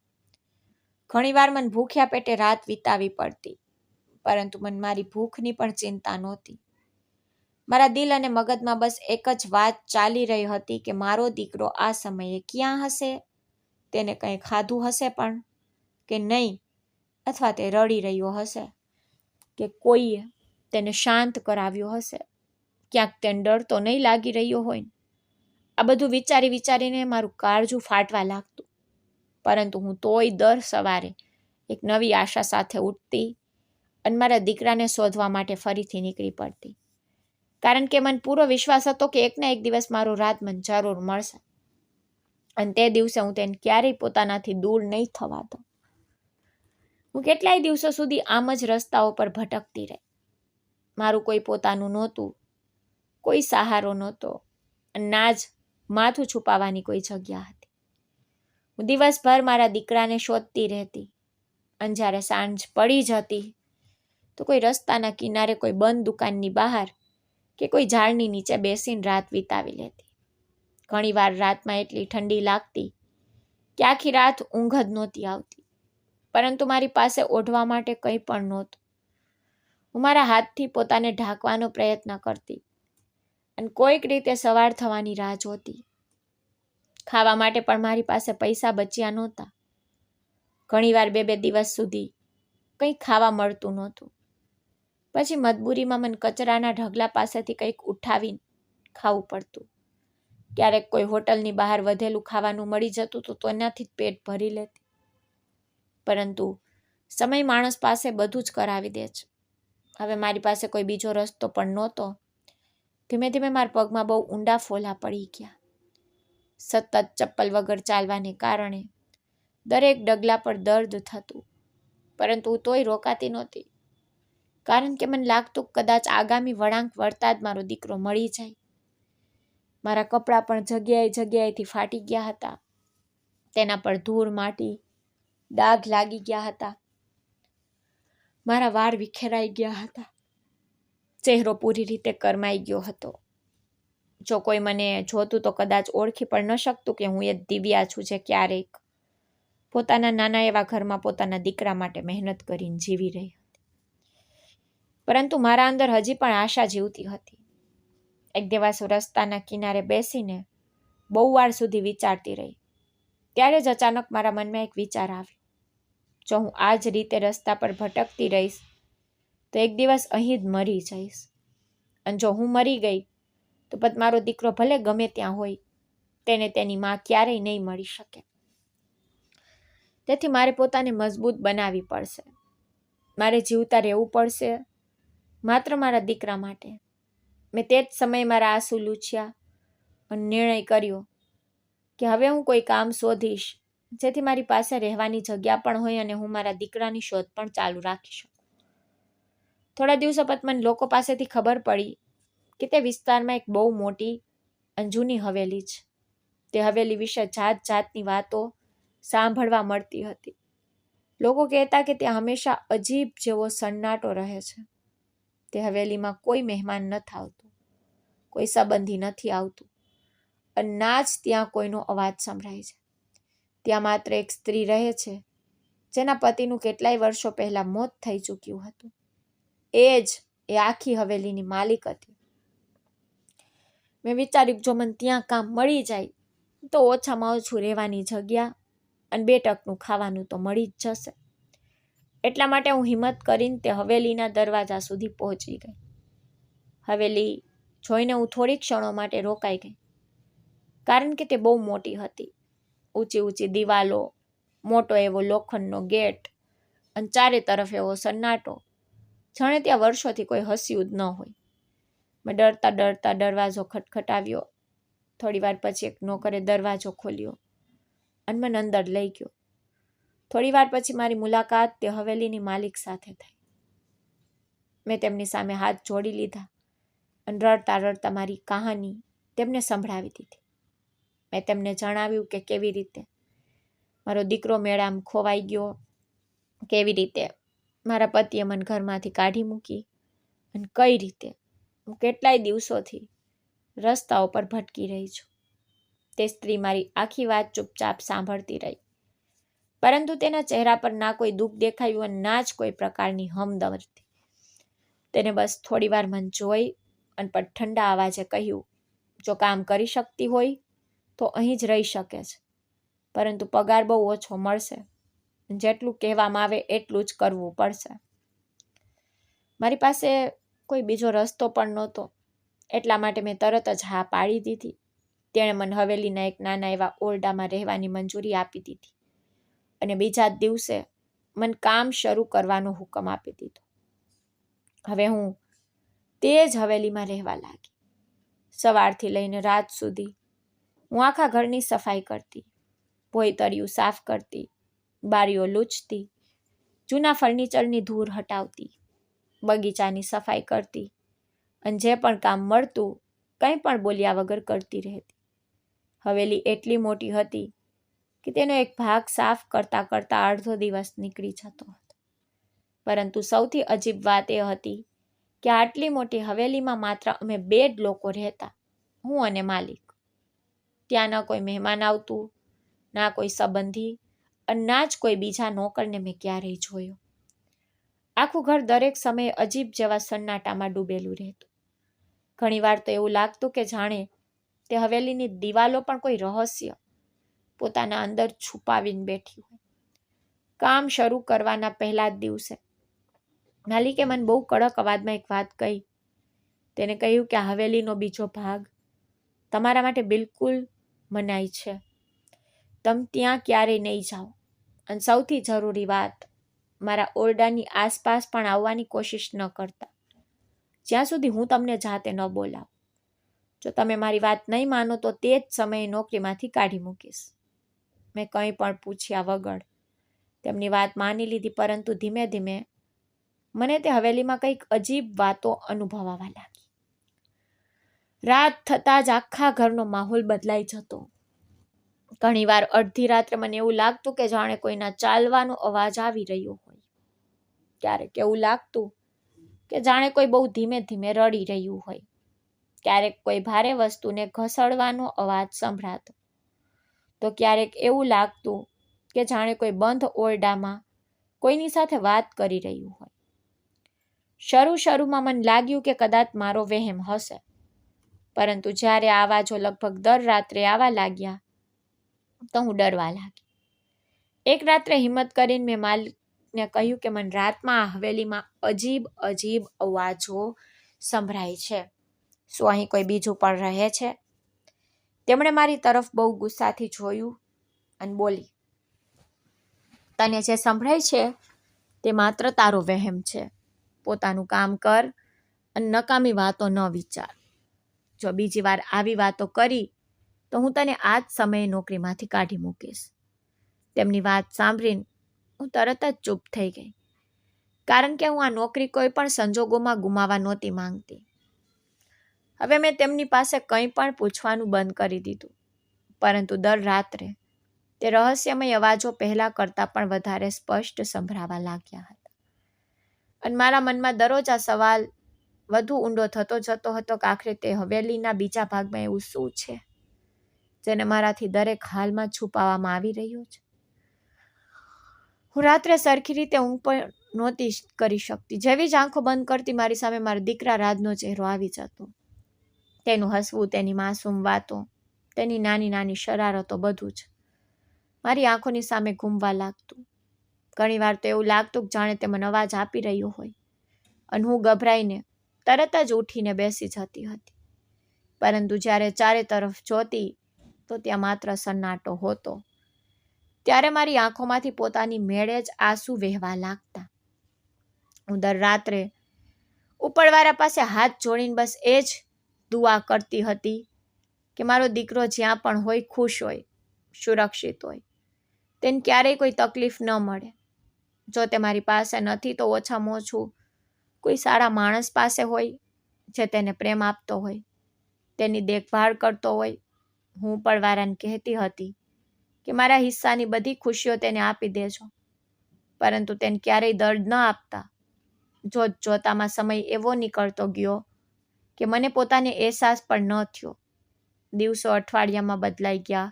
ઘણીવાર મને ભૂખ્યા પેટે રાત વિતાવી પડતી, પરંતુ મને મારી ભૂખની પણ ચિંતા નહોતી. મારા દિલ અને મગજમાં બસ એક જ વાત ચાલી રહી હતી કે મારો દીકરો આ સમયે ક્યાં હશે, તેને કંઈ ખાધું હશે પણ કે નહીં, અથવા તે રડી રહ્યો હશે કે કોઈએ તેને શાંત કરાવ્યો હશે, ક્યાંક તેને ડર તો નહીં લાગી રહ્યો હોય. આ બધું વિચારી વિચારીને મારું કાળજું ફાટવા લાગતું, પરંતુ હું તોય દર સવારે એક નવી આશા સાથે ઉઠતી અને મારા દીકરાને શોધવા માટે ફરીથી નીકળી પડતી, કારણ કે મને પૂરો વિશ્વાસ હતો કે એક ના એક દિવસ મારો રાજ મને જરૂર મળશે અને તે દિવસે હું તેને ક્યારેય પોતાનાથી દૂર નહીં થવા દઉં. હું કેટલાય દિવસો સુધી આમ જ રસ્તાઓ પર ભટકતી રહી. મારું કોઈ પોતાનું નહોતું, કોઈ સહારો નહોતો અને ના જ માથું છુપાવવાની કોઈ જગ્યા હતી. હું દિવસભર મારા દીકરાને શોધતી રહેતી અને જ્યારે સાંજ પડી જતી તો કોઈ રસ્તાના કિનારે, કોઈ બંધ દુકાનની બહાર કે કોઈ ઝાડની નીચે બેસીને રાત વિતાવી લેતી. ઘણીવાર રાતમાં એટલી ઠંડી લાગતી કે આખી રાત ઊંઘ જ નહોતી આવતી, પરંતુ મારી પાસે ઓઢવા માટે કંઈ પણ નહોતું. હું મારા હાથથી પોતાને ઢાંકવાનો પ્રયત્ન કરતી અને કોઈક રીતે સવાર થવાની રાહ જોતી. ખાવા માટે પણ મારી પાસે પૈસા બચ્યા નહોતા. ઘણીવાર 2-2 દિવસ સુધી કંઈ ખાવા મળતું નહોતું. પછી મજબૂરીમાં મને કચરાના ઢગલા પાસેથી કંઈક ઉઠાવીને ખાવું પડતું. ક્યારેક કોઈ હોટલની બહાર વધેલું ખાવાનું મળી જતું તો એનાથી જ પેટ ભરી લેતી. પરંતુ સમય માણસ પાસે બધું જ કરાવી દે છે. હવે મારી પાસે કોઈ બીજો રસ્તો પણ નહોતો. ધીમે ધીમે મારા પગમાં બહુ ઊંડા ફોલ્લા પડી ગયા. સતત ચપ્પલ વગર ચાલવાને કારણે દરેક ડગલા પર દર્દ થતું, પરંતુ હું તોય રોકાતી નહોતી. કારણ કે મને લાગતું કદાચ આગામી વળાંક વળતા જ મારો દીકરો મળી જાય. મારા કપડાં પણ જગ્યાએથી ફાટી ગયા હતા. તેના પર ધૂળ, માટી, ડાઘ લાગી ગયા હતા. મારા વાળ વિખેરાઈ ગયા હતા. ચહેરો પૂરી રીતે કરમાઈ ગયો હતો. જો કોઈ મને જોતું તો કદાચ ઓળખી પણ ન શકતું કે હું એ દિવ્યા છું જે ક્યારેક પોતાના નાના એવા ઘરમાં પોતાના દીકરા માટે મહેનત કરીને જીવી રહી હતી. પરંતુ મારા અંદર હજી પણ આશા જીવતી હતી. એક દિવસ હું રસ્તાના કિનારે બેસીને બહુ વાર સુધી વિચારતી રહી. ત્યારે જ અચાનક મારા મનમાં એક વિચાર આવ્યો. જો હું આ જ રીતે રસ્તા પર ભટકતી રહીશ તો એક દિવસ અહીં જ મરી જઈશ. અને જો હું મરી ગઈ તો પછી મારો દીકરો ભલે ગમે ત્યાં હોય, તેને તેની માં ક્યારેય નહીં મળી શકે. તેથી મારે પોતાને મજબૂત બનાવવી પડશે. મારે જીવતા રહેવું પડશે માત્ર મારા દીકરા માટે. મેં તે જ સમયે મારા આંસુ લૂછ્યા અને નિર્ણય કર્યો કે હવે હું કોઈ કામ શોધીશ જેથી મારી પાસે રહેવાની જગ્યા પણ હોય અને હું મારા દીકરાની શોધ પણ ચાલુ રાખી શકું. થોડા દિવસો પછી મને લોકો પાસેથી ખબર પડી કે તે વિસ્તારમાં એક બહુ મોટી અને જૂની હવેલી છે. તે હવેલી વિશે જાત જાતની વાતો સાંભળવા મળતી હતી. લોકો કહેતા કે ત્યાં હંમેશા અજીબ જેવો સન્નાટો રહે છે. તે હવેલીમાં કોઈ મહેમાન નથી આવતું, કોઈ સંબંધી નથી આવતું અને ના જ ત્યાં કોઈનો અવાજ સંભળાય છે. ત્યાં માત્ર એક સ્ત્રી રહે છે જેના પતિનું કેટલાય વર્ષો પહેલા મોત થઈ ચૂક્યું હતું. એ આખી હવેલીની માલિક હતી. મેં વિચાર્યું જો મને ત્યાં કામ મળી જાય તો ઓછામાં ઓછું રહેવાની જગ્યા અને 2 ટકનું ખાવાનું તો મળી જ જશે. એટલા માટે હું હિંમત કરીને તે હવેલીના દરવાજા સુધી પહોંચી ગઈ. હવેલી જોઈને હું થોડી ક્ષણો માટે રોકાઈ ગઈ, કારણ કે તે બહુ મોટી હતી. ઊંચી દિવાલો, મોટો એવો લોખંડનો ગેટ અને ચારે તરફ એવો સન્નાટો, જાણે ત્યાં વર્ષોથી કોઈ હસ્યું જ ન હોય. મેં ડરતા દરવાજો ખટખટાવ્યો. થોડી વાર પછી એક નોકરે દરવાજો ખોલ્યો અને મને અંદર લઈ ગયો. થોડી વાર પછી મારી મુલાકાત તે હવેલીની માલિક સાથે થઈ. મેં તેમની સામે હાથ જોડી લીધા અને રડતા મારી કહાની તેમને સંભળાવી દીધી. મેં તેમને જણાવ્યું કે કેવી રીતે મારો દીકરો મેળામાં ખોવાઈ ગયો, કેવી રીતે મારા પતિએ મને ઘરમાંથી કાઢી મૂકી અને કઈ રીતે હું કેટલાય દિવસોથી રસ્તાઓ પર ભટકી રહી છું. તે સ્ત્રી મારી આખી વાત ચૂપચાપ સાંભળતી રહી, પરંતુ તેના ચહેરા પર ના કોઈ દુઃખ દેખાયું અને ના જ કોઈ પ્રકારની હમદર્દી. તેને બસ થોડી વાર મને જોઈ અને પણ ઠંડા અવાજે કહ્યું, જો કામ કરી શકતી હોય તો અહીં જ રહી શકે છે, પરંતુ પગાર બહુ ઓછો મળશે. જેટલું કહેવામાં આવે એટલું જ કરવું પડશે. મારી પાસે કોઈ બીજો રસ્તો પણ નહોતો, એટલા માટે મેં તરત જ હા પાડી દીધી. તેણે મને હવેલીના એક નાના એવા ઓરડામાં રહેવાની મંજૂરી આપી દીધી અને બીજા જ દિવસે મને કામ શરૂ કરવાનો હુકમ આપી દીધો. હવે હું તે જ હવેલીમાં રહેવા લાગી. સવારથી લઈને રાત સુધી હું આખા ઘરની સફાઈ કરતી, ભોંયતળિયું સાફ કરતી, બારીઓ લૂછતી, જૂના ફર્નિચરની ધૂળ હટાવતી, બગીચાની સફાઈ કરતી અને જે પણ કામ મળતું કંઈ પણ બોલ્યા વગર કરતી રહેતી. હવેલી એટલી મોટી હતી કે તેનો એક ભાગ સાફ કરતાં અડધો દિવસ નીકળી જતો હતો. પરંતુ સૌથી અજીબ વાત એ હતી કે આટલી મોટી હવેલીમાં માત્ર અમે 2 જ લોકો રહેતા, હું અને માલિક. ત્યાં ન કોઈ મહેમાન આવતું, ના કોઈ સંબંધી અને ના જ કોઈ બીજા નોકરને મેં ક્યારેય જોયો. આખું ઘર દરેક સમયે અજીબ જેવા સન્નાટામાં ડૂબેલું રહેતું. ઘણીવાર તો એવું લાગતું કે જાણે તે હવેલીની દિવાલો પણ કોઈ રહસ્ય પોતાના અંદર છુપાવીને બેઠી હોય. કામ શરૂ કરવાના પહેલા જ દિવસે માલિકે મને બહુ કડક અવાજમાં એક વાત કહી. તેને કહ્યું કે આ હવેલીનો બીજો ભાગ તમારા માટે બિલકુલ મનાઈ છે. તમે ત્યાં ક્યારેય નહીં જાઓ. અને સૌથી જરૂરી વાત, મારા ઓરડાની આસપાસ પણ આવવાની કોશિશ ન કરતા, જ્યાં સુધી હું તમને જાતે ન બોલાવું. જો તમે મારી વાત નહીં માનો તો તે જ સમયે નોકરીમાંથી કાઢી મૂકીશ. મેં કંઈ પણ પૂછ્યા વગર તેમની વાત માની લીધી, પરંતુ ધીમે ધીમે મને તે હવેલીમાં કંઈક અજીબ વાતો અનુભવવા લાગી. રાત થતાં જ આખા ઘરનો માહોલ બદલાઈ જતો. ઘણીવાર અડધી રાત્રે મને એવું લાગતું કે જાણે કોઈના ચાલવાનો અવાજ આવી રહ્યો હોય. ક્યારેક એવું લાગતું કે જાણે કોઈ બહુ ધીમે ધીમે રડી રહ્યું હોય. ક્યારેક કોઈ ભારે વસ્તુને ઘસડવાનો અવાજ સંભળાતો. તો ક્યારેક એવું લાગતું કે જાણે કોઈ બંધ ઓરડામાં કોઈની સાથે વાત કરી રહ્યું હોય. શરૂમાં મને લાગ્યું કે કદાચ મારો વહેમ હશે, પરંતુ જ્યારે આ અવાજો લગભગ દર રાત્રે આવવા લાગ્યા તો હું ડરવા લાગી. એક રાત્રે હિંમત કરીને મેં માલિકને કહ્યું કે મને રાતમાં આ હવેલીમાં અજીબ અવાજો સંભળાય છે. શું અહીં કોઈ બીજું પણ રહે છે? તેમણે મારી તરફ બહુ ગુસ્સાથી જોયું અને બોલી, તને જે સંભળાય છે તે માત્ર તારો વહેમ છે. પોતાનું કામ કર અને નકામી વાતો ન વિચાર. જો બીજી વાર આવી વાતો કરી તો હું તને આ જ સમયે નોકરીમાંથી કાઢી મૂકીશ. તેમની વાત સાંભળીને હું તરત જ ચૂપ થઈ ગઈ, કારણ કે હું આ નોકરી કોઈ પણ સંજોગોમાં ગુમાવવા નહોતી માંગતી. હવે મેં તેમની પાસે કંઈ પણ પૂછવાનું બંધ કરી દીધું, પરંતુ દર રાત્રે તે રહસ્યમય અવાજો પહેલા કરતાં પણ વધારે સ્પષ્ટ સંભળાવા લાગ્યા હતા. અને મારા મનમાં દરરોજ આ સવાલ વધુ ઊંડો થતો જતો હતો કે આખરે તે હવેલીના બીજા ભાગમાં એવું શું છે જેને મારાથી દરેક હાલમાં છુપાવવામાં આવી રહ્યું છે. હું રાત્રે સરખી રીતે ઊંઘ પણ નહોતી કરી શકતી. જેવી જ આંખો બંધ કરતી, મારી સામે મારા દીકરા રાજનો ચહેરો આવી જતો. તેનું હસવું, તેની માસૂમ વાતો, તેની નાની નાની શરારતો, બધું જ મારી આંખોની સામે ઘૂમવા લાગતું. ઘણીવાર તો એવું લાગતું કે જાણે તે મને અવાજ આપી રહ્યો હોય, અને હું ગભરાઈને તરત જ ઉઠીને બેસી જતી હતી. પરંતુ જ્યારે ચારે તરફ જોતી તો ત્યાં માત્ર સન્નાટો હતો. ત્યારે મારી આંખોમાંથી પોતાની મેળે જ આંસુ વહેવા લાગતા. હું દર રાત્રે ઉપરવાળા પાસે હાથ જોડીને બસ એ જ દુઆ કરતી હતી કે મારો દીકરો જ્યાં પણ હોય ખુશ હોય, સુરક્ષિત હોય, તેને ક્યારેય કોઈ તકલીફ ન મળે. જો તે મારી પાસે નથી તો ઓછામાં ઓછું કોઈ સારા માણસ પાસે હોય જે તેને પ્રેમ આપતો હોય, તેની દેખભાળ કરતો હોય. હું ઉપરવાળાને કહેતી હતી કે મારા હિસ્સાની બધી ખુશીઓ તેને આપી દેજો, પરંતુ તેને ક્યારેય દર્દ ન આપતા. જોતામાં સમય એવો નીકળતો ગયો કે મને પોતાને અહેસાસ પણ ન થયો. દિવસો અઠવાડિયામાં બદલાઈ ગયા,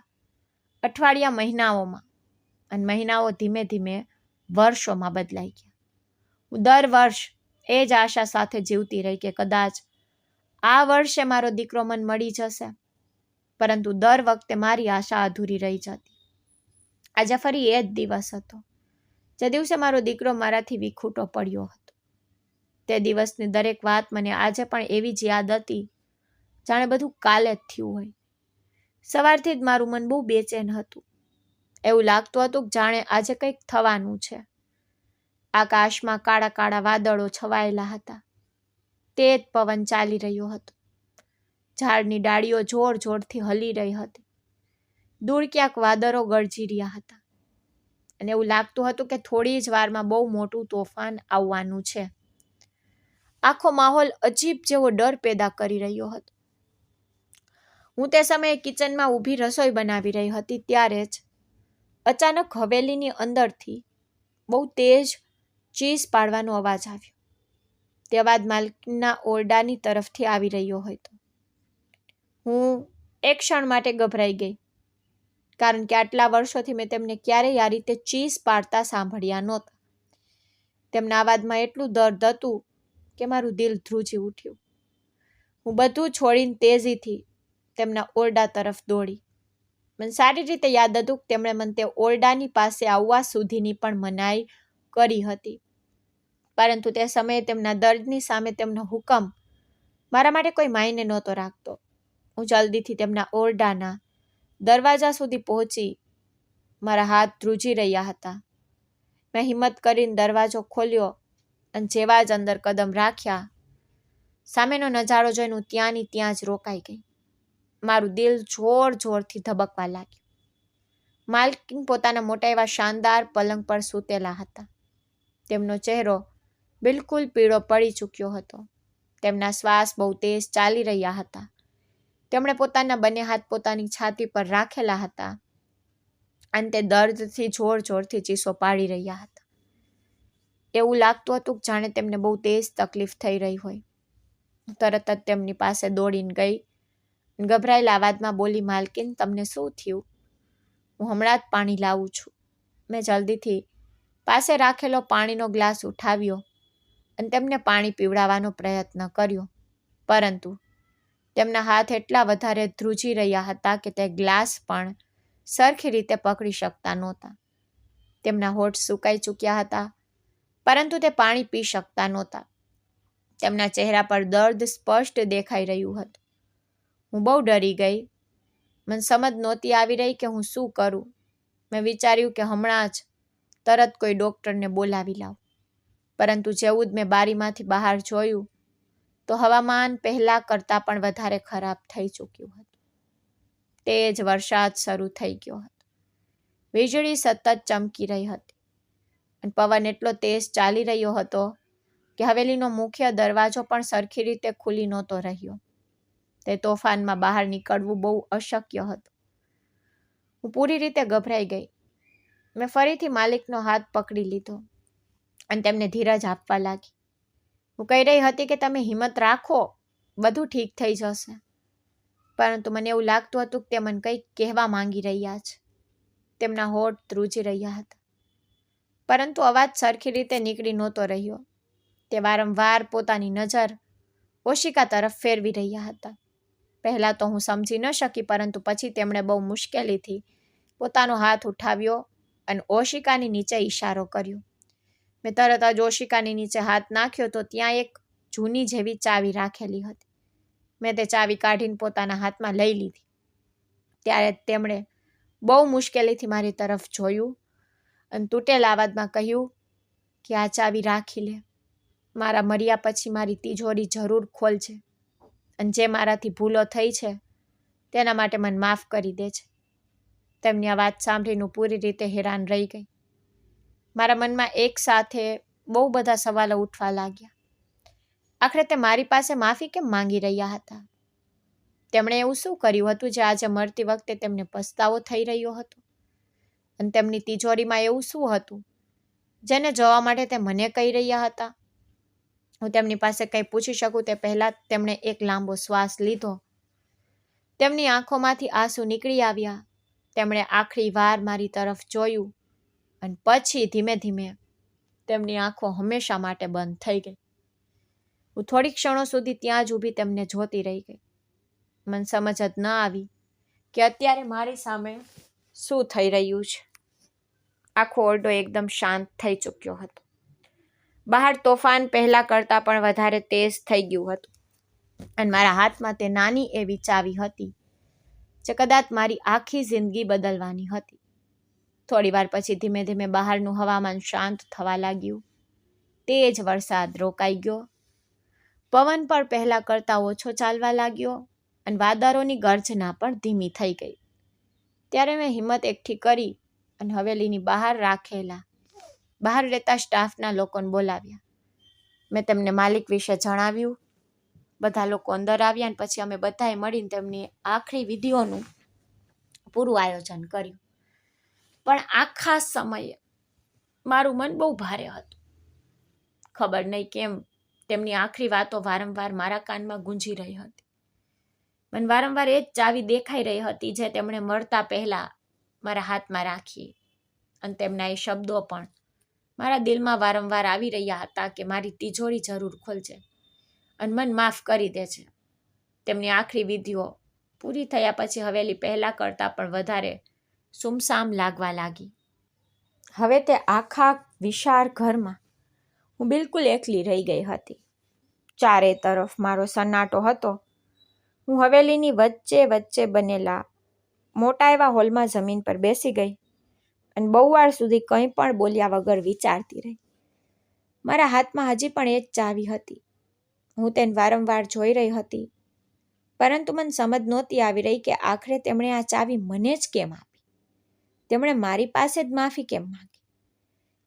અઠવાડિયા મહિનાઓમાં, અને મહિનાઓ ધીમે ધીમે વર્ષોમાં બદલાઈ ગયા. હું દર વર્ષ એ જ આશા સાથે જીવતી રહી કે કદાચ આ વર્ષે મારો દીકરો મને મળી જશે, પરંતુ દર વખતે મારી આશા અધૂરી રહી જતી. આજે ફરી એ જ દિવસ હતો જે દિવસે મારો દીકરો મારાથી વિખૂટો પડ્યો હતો. તે દિવસની દરેક વાત મને આજે પણ એવી જ યાદ હતી જાણે બધું કાલે જ થયું હોય. સવારથી જ મારું મન બહુ બેચેન હતું. એવું લાગતું હતું કે જાણે આજે કંઈક થવાનું છે. આકાશમાં કાળા કાળા વાદળો છવાયેલા હતા. તેજ પવન ચાલી રહ્યો હતો. ઝાડની ડાળીઓ જોર જોરથી હલી રહી હતી. દૂર ક્યાંક વાદળો ગરજી રહ્યા હતા, અને એવું લાગતું હતું કે થોડી જ વારમાં બહુ મોટું તોફાન આવવાનું છે. આખો માહોલ અજીબ જેવો ડર પેદા કરી રહ્યો હતો. હું તે સમયે કિચનમાં ઊભી રસોઈ બનાવી રહી હતી. ત્યારે જ અચાનક હવેલીની અંદરથી બહુ તેજ ચીસ પાડવાનો અવાજ આવ્યો. તે અવાજ માલકીનના ઓરડાની તરફથી આવી રહ્યો હતો. હું એક ક્ષણ માટે ગભરાઈ ગઈ, કારણ કે આટલા વર્ષોથી મેં તેમને ક્યારેય આ રીતે ચીસ પાડતા સાંભળ્યા નહોતા. તેમના અવાજમાં એટલું દર્દ હતું કે મારું દિલ ધ્રુજી ઉઠ્યું. હું બધું છોડીને તેજીથી તેમના ઓરડા તરફ દોડી. મને સારી રીતે યાદ હતું કે તેમણે મને તે ઓરડાની પાસે આવવા સુધીની પણ મનાઈ કરી હતી, પરંતુ તે સમયે તેમના દર્દની સામે તેમનો હુકમ મારા માટે કોઈ માયને નહોતો રાખતો. હું જલ્દીથી તેમના ઓરડાના દરવાજા સુધી પહોંચી. મારા હાથ ધ્રુજી રહ્યા હતા. મેં હિંમત કરીને દરવાજો ખોલ્યો અને જેવા જ અંદર કદમ રાખ્યા, સામેનો નજારો જોઈને હું ત્યાંની ત્યાં જ રોકાઈ ગઈ. મારું દિલ જોર જોરથી ધબકવા લાગ્યું. માલકીન પોતાના મોટા એવા શાનદાર પલંગ પર સૂતેલા હતા. તેમનો ચહેરો બિલકુલ પીળો પડી ચૂક્યો હતો. તેમના શ્વાસ બહુ તેજ ચાલી રહ્યા હતા. તેમણે પોતાના બંને હાથ પોતાની છાતી પર રાખેલા હતા અને તે દર્દથી જોર જોરથી ચીસો પાડી રહ્યા હતા. એવું લાગતું હતું કે જાણે તેમને બહુ તેજ તકલીફ થઈ રહી હોય. તરત જ તેમની પાસે દોડીને ગઈ. ગભરાયેલા અવાજમાં બોલી, માલકીન, તમને શું થયું? હું હમણાં જ પાણી લાવું છું. મેં જલ્દીથી પાસે રાખેલો પાણીનો ગ્લાસ ઉઠાવ્યો અને તેમને પાણી પીવડાવવાનો પ્રયત્ન કર્યો, પરંતુ તેમના હાથ એટલા વધારે ધ્રુજી રહ્યા હતા કે તે ગ્લાસ પણ સરખી રીતે પકડી શકતા નહોતા. તેમના હોઠ સુકાઈ ચૂક્યા હતા, પરંતુ તે પાણી પી શકતા નહોતા. તેમના ચહેરા પર દર્દ સ્પષ્ટ દેખાઈ રહ્યું હતું. હું બહુ ડરી ગઈ. મને સમજ નહોતી આવી રહી કે હું શું કરું. મેં વિચાર્યું કે હમણાં જ તરત કોઈ ડૉક્ટરને બોલાવી લાવ, પરંતુ જેવું જ મેં બારીમાંથી બહાર જોયું તો હવામાન પહેલાં કરતાં પણ વધારે ખરાબ થઈ ચૂક્યું હતું. તેજ વરસાદ શરૂ થઈ ગયો હતો. વીજળી સતત ચમકી રહી હતી અને પવન એટલો તેજ ચાલી રહ્યો હતો કે હવેલીનો મુખ્ય દરવાજો પણ સરખી રીતે ખુલી નહોતો રહ્યો. તે તોફાનમાં બહાર નીકળવું બહુ અશક્ય હતું. હું પૂરી રીતે ગભરાઈ ગઈ. મેં ફરીથી માલિકનો હાથ પકડી લીધો અને તેમને ધીરજ આપવા લાગી. હું કહી રહી હતી કે તમે હિંમત રાખો, બધું ઠીક થઈ જશે. પરંતુ મને એવું લાગતું હતું કે તે મને કંઈક કહેવા માંગી રહ્યા છે. તેમના હોઠ ધ્રુજી રહ્યા હતા, પરંતુ અવાજ સરખી રીતે નીકળી નહોતો રહ્યો. તે વારંવાર પોતાની નજર ઓશિકા તરફ ફેરવી રહ્યા હતા. પહેલાં તો હું સમજી ન શકી, પરંતુ પછી તેમણે બહુ મુશ્કેલીથી પોતાનો હાથ ઉઠાવ્યો અને ઓશિકાની નીચે ઈશારો કર્યો. મેં તરત જ ઓશિકાની નીચે હાથ નાખ્યો તો ત્યાં એક જૂની જેવી ચાવી રાખેલી હતી. મેં તે ચાવી કાઢીને પોતાના હાથમાં લઈ લીધી. ત્યારે તેમણે બહુ મુશ્કેલીથી મારી તરફ જોયું અને તૂટેલા અવાજમાં કહ્યું કે આ ચાવી રાખી લે. મારા મર્યા પછી મારી તિજોરી જરૂર ખોલજે અને જે મારાથી ભૂલો થઈ છે તેના માટે મને માફ કરી દે છે. તેમની આ વાત સાંભળીને હું પૂરી રીતે હેરાન રહી ગઈ. મારા મનમાં એક સાથે બહુ બધા સવાલો ઉઠવા લાગ્યા. આખરે તે મારી પાસે માફી કેમ માંગી રહ્યા હતા? તેમણે એવું શું કર્યું હતું જે આજે મરતી વખતે તેમને પસ્તાવો થઈ રહ્યો હતો? અને તેમની તિજોરીમાં એવું શું હતું જેને જોવા માટે તે મને કહી રહ્યા હતા? હું તેમની પાસે કંઈ પૂછી શકું તે પહેલાં તેમણે એક લાંબો શ્વાસ લીધો. તેમની આંખોમાંથી આંસુ નીકળી આવ્યા. તેમણે આખરી વાર મારી તરફ જોયું અને પછી ધીમે ધીમે તેમની આંખો હંમેશા માટે બંધ થઈ ગઈ. હું થોડી ક્ષણો સુધી ત્યાં જ ઊભી તેમને જોતી રહી ગઈ. મને સમજ જ ન આવી કે અત્યારે મારી સામે શું થઈ રહ્યું છે. આખો ઓરડો એકદમ શાંત થઈ ચૂક્યો હતો. બહાર તોફાન પહેલાં કરતાં પણ વધારે તેજ થઈ ગયું હતું અને મારા હાથમાં તે નાની એવી ચાવી હતી જે કદાચ મારી આખી જિંદગી બદલવાની હતી. થોડી વાર પછી ધીમે ધીમે બહારનું હવામાન શાંત થવા લાગ્યું. તેજ વરસાદ રોકાઈ ગયો. પવન પણ પહેલાં કરતાં ઓછો ચાલવા લાગ્યો અને વાદળોની ગર્જના પણ ધીમી થઈ ગઈ. ત્યારે મેં હિંમત એકઠી કરી અને હવેલીની બહાર રહેતા સ્ટાફના લોકોને બોલાવ્યા. મેં તેમને માલિક વિશે જણાવ્યું. બધા લોકો અંદર આવ્યા અને પછી અમે બધાએ મળીને તેમની આખરી વિધિઓનું પૂરું આયોજન કર્યું. પણ આખા સમયે મારું મન બહુ ભારે હતું. ખબર નહીં કેમ તેમની આખરી વાતો વારંવાર મારા કાનમાં ગુંજી રહી હતી. મને વારંવાર એ જ ચાવી દેખાઈ રહી હતી જે તેમણે મળતા પહેલાં મારા હાથમાં રાખી, અને તેમના એ શબ્દો પણ મારા દિલમાં વારંવાર આવી રહ્યા હતા કે મારી તિજોરી જરૂર ખોલજે અને મન માફ કરી દે છે. તેમની આખરી વિધિઓ પૂરી થયા પછી હવેલી પહેલાં કરતાં પણ વધારે સુમસામ લાગવા લાગી. હવે તે આખા વિશાળ ઘરમાં હું બિલકુલ એકલી રહી ગઈ હતી. ચારે તરફ મારો સન્નાટો હતો. હું હવેલીની વચ્ચે વચ્ચે બનેલા મોટા એવા હોલમાં જમીન પર બેસી ગઈ અને બહુ વાર સુધી કંઈ પણ બોલ્યા વગર વિચારતી રહી. મારા હાથમાં હજી પણ એ જ ચાવી હતી. હું તેને વારંવાર જોઈ રહી હતી, પરંતુ મને સમજ નહોતી આવી રહી કે આખરે તેમણે આ ચાવી મને જ કેમ આપી. તેમણે મારી પાસે જ માફી કેમ માંગી?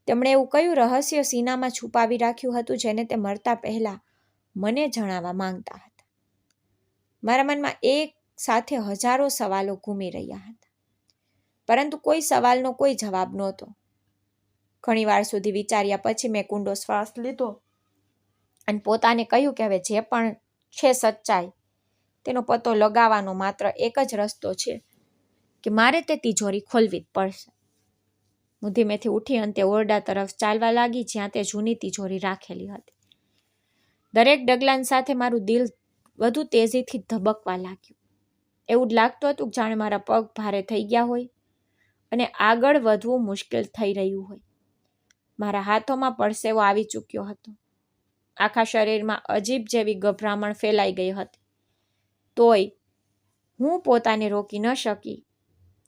તેમણે એવું કયું રહસ્ય સીનામાં છુપાવી રાખ્યું હતું જેને તે મરતા પહેલા મને જણાવવા માંગતા હતા? મારા મનમાં એક સાથે હજારો સવાલો ઘૂમી રહ્યા હતા, પરંતુ કોઈ સવાલનો કોઈ જવાબ નહોતો. ઘણી વાર સુધી વિચાર્યા પછી મેં કુંડો શ્વાસ લીધો અને પોતાને કહ્યું કે હવે જે પણ છે સચ્ચાઈ, તેનો પતો લગાવવાનો માત્ર એક જ રસ્તો છે કે મારે તે તિજોરી ખોલવી જ પડશે. હું ધીમેથી ઉઠી અને તે ઓરડા તરફ ચાલવા લાગી જ્યાં તે જૂની તિજોરી રાખેલી હતી. દરેક ડગલાન સાથે મારું દિલ વધુ તેજીથી ધબકવા લાગ્યું. એવું જ લાગતું હતું કે જાણે મારા પગ ભારે થઈ ગયા હોય અને આગળ વધવું મુશ્કેલ થઈ રહ્યું હોય. મારા હાથોમાં પરસેવો આવી ચૂક્યો હતો. આખા શરીરમાં અજીબ જેવી ગભરામણ ફેલાઈ ગઈ હતી. તોય હું પોતાને રોકી ન શકી.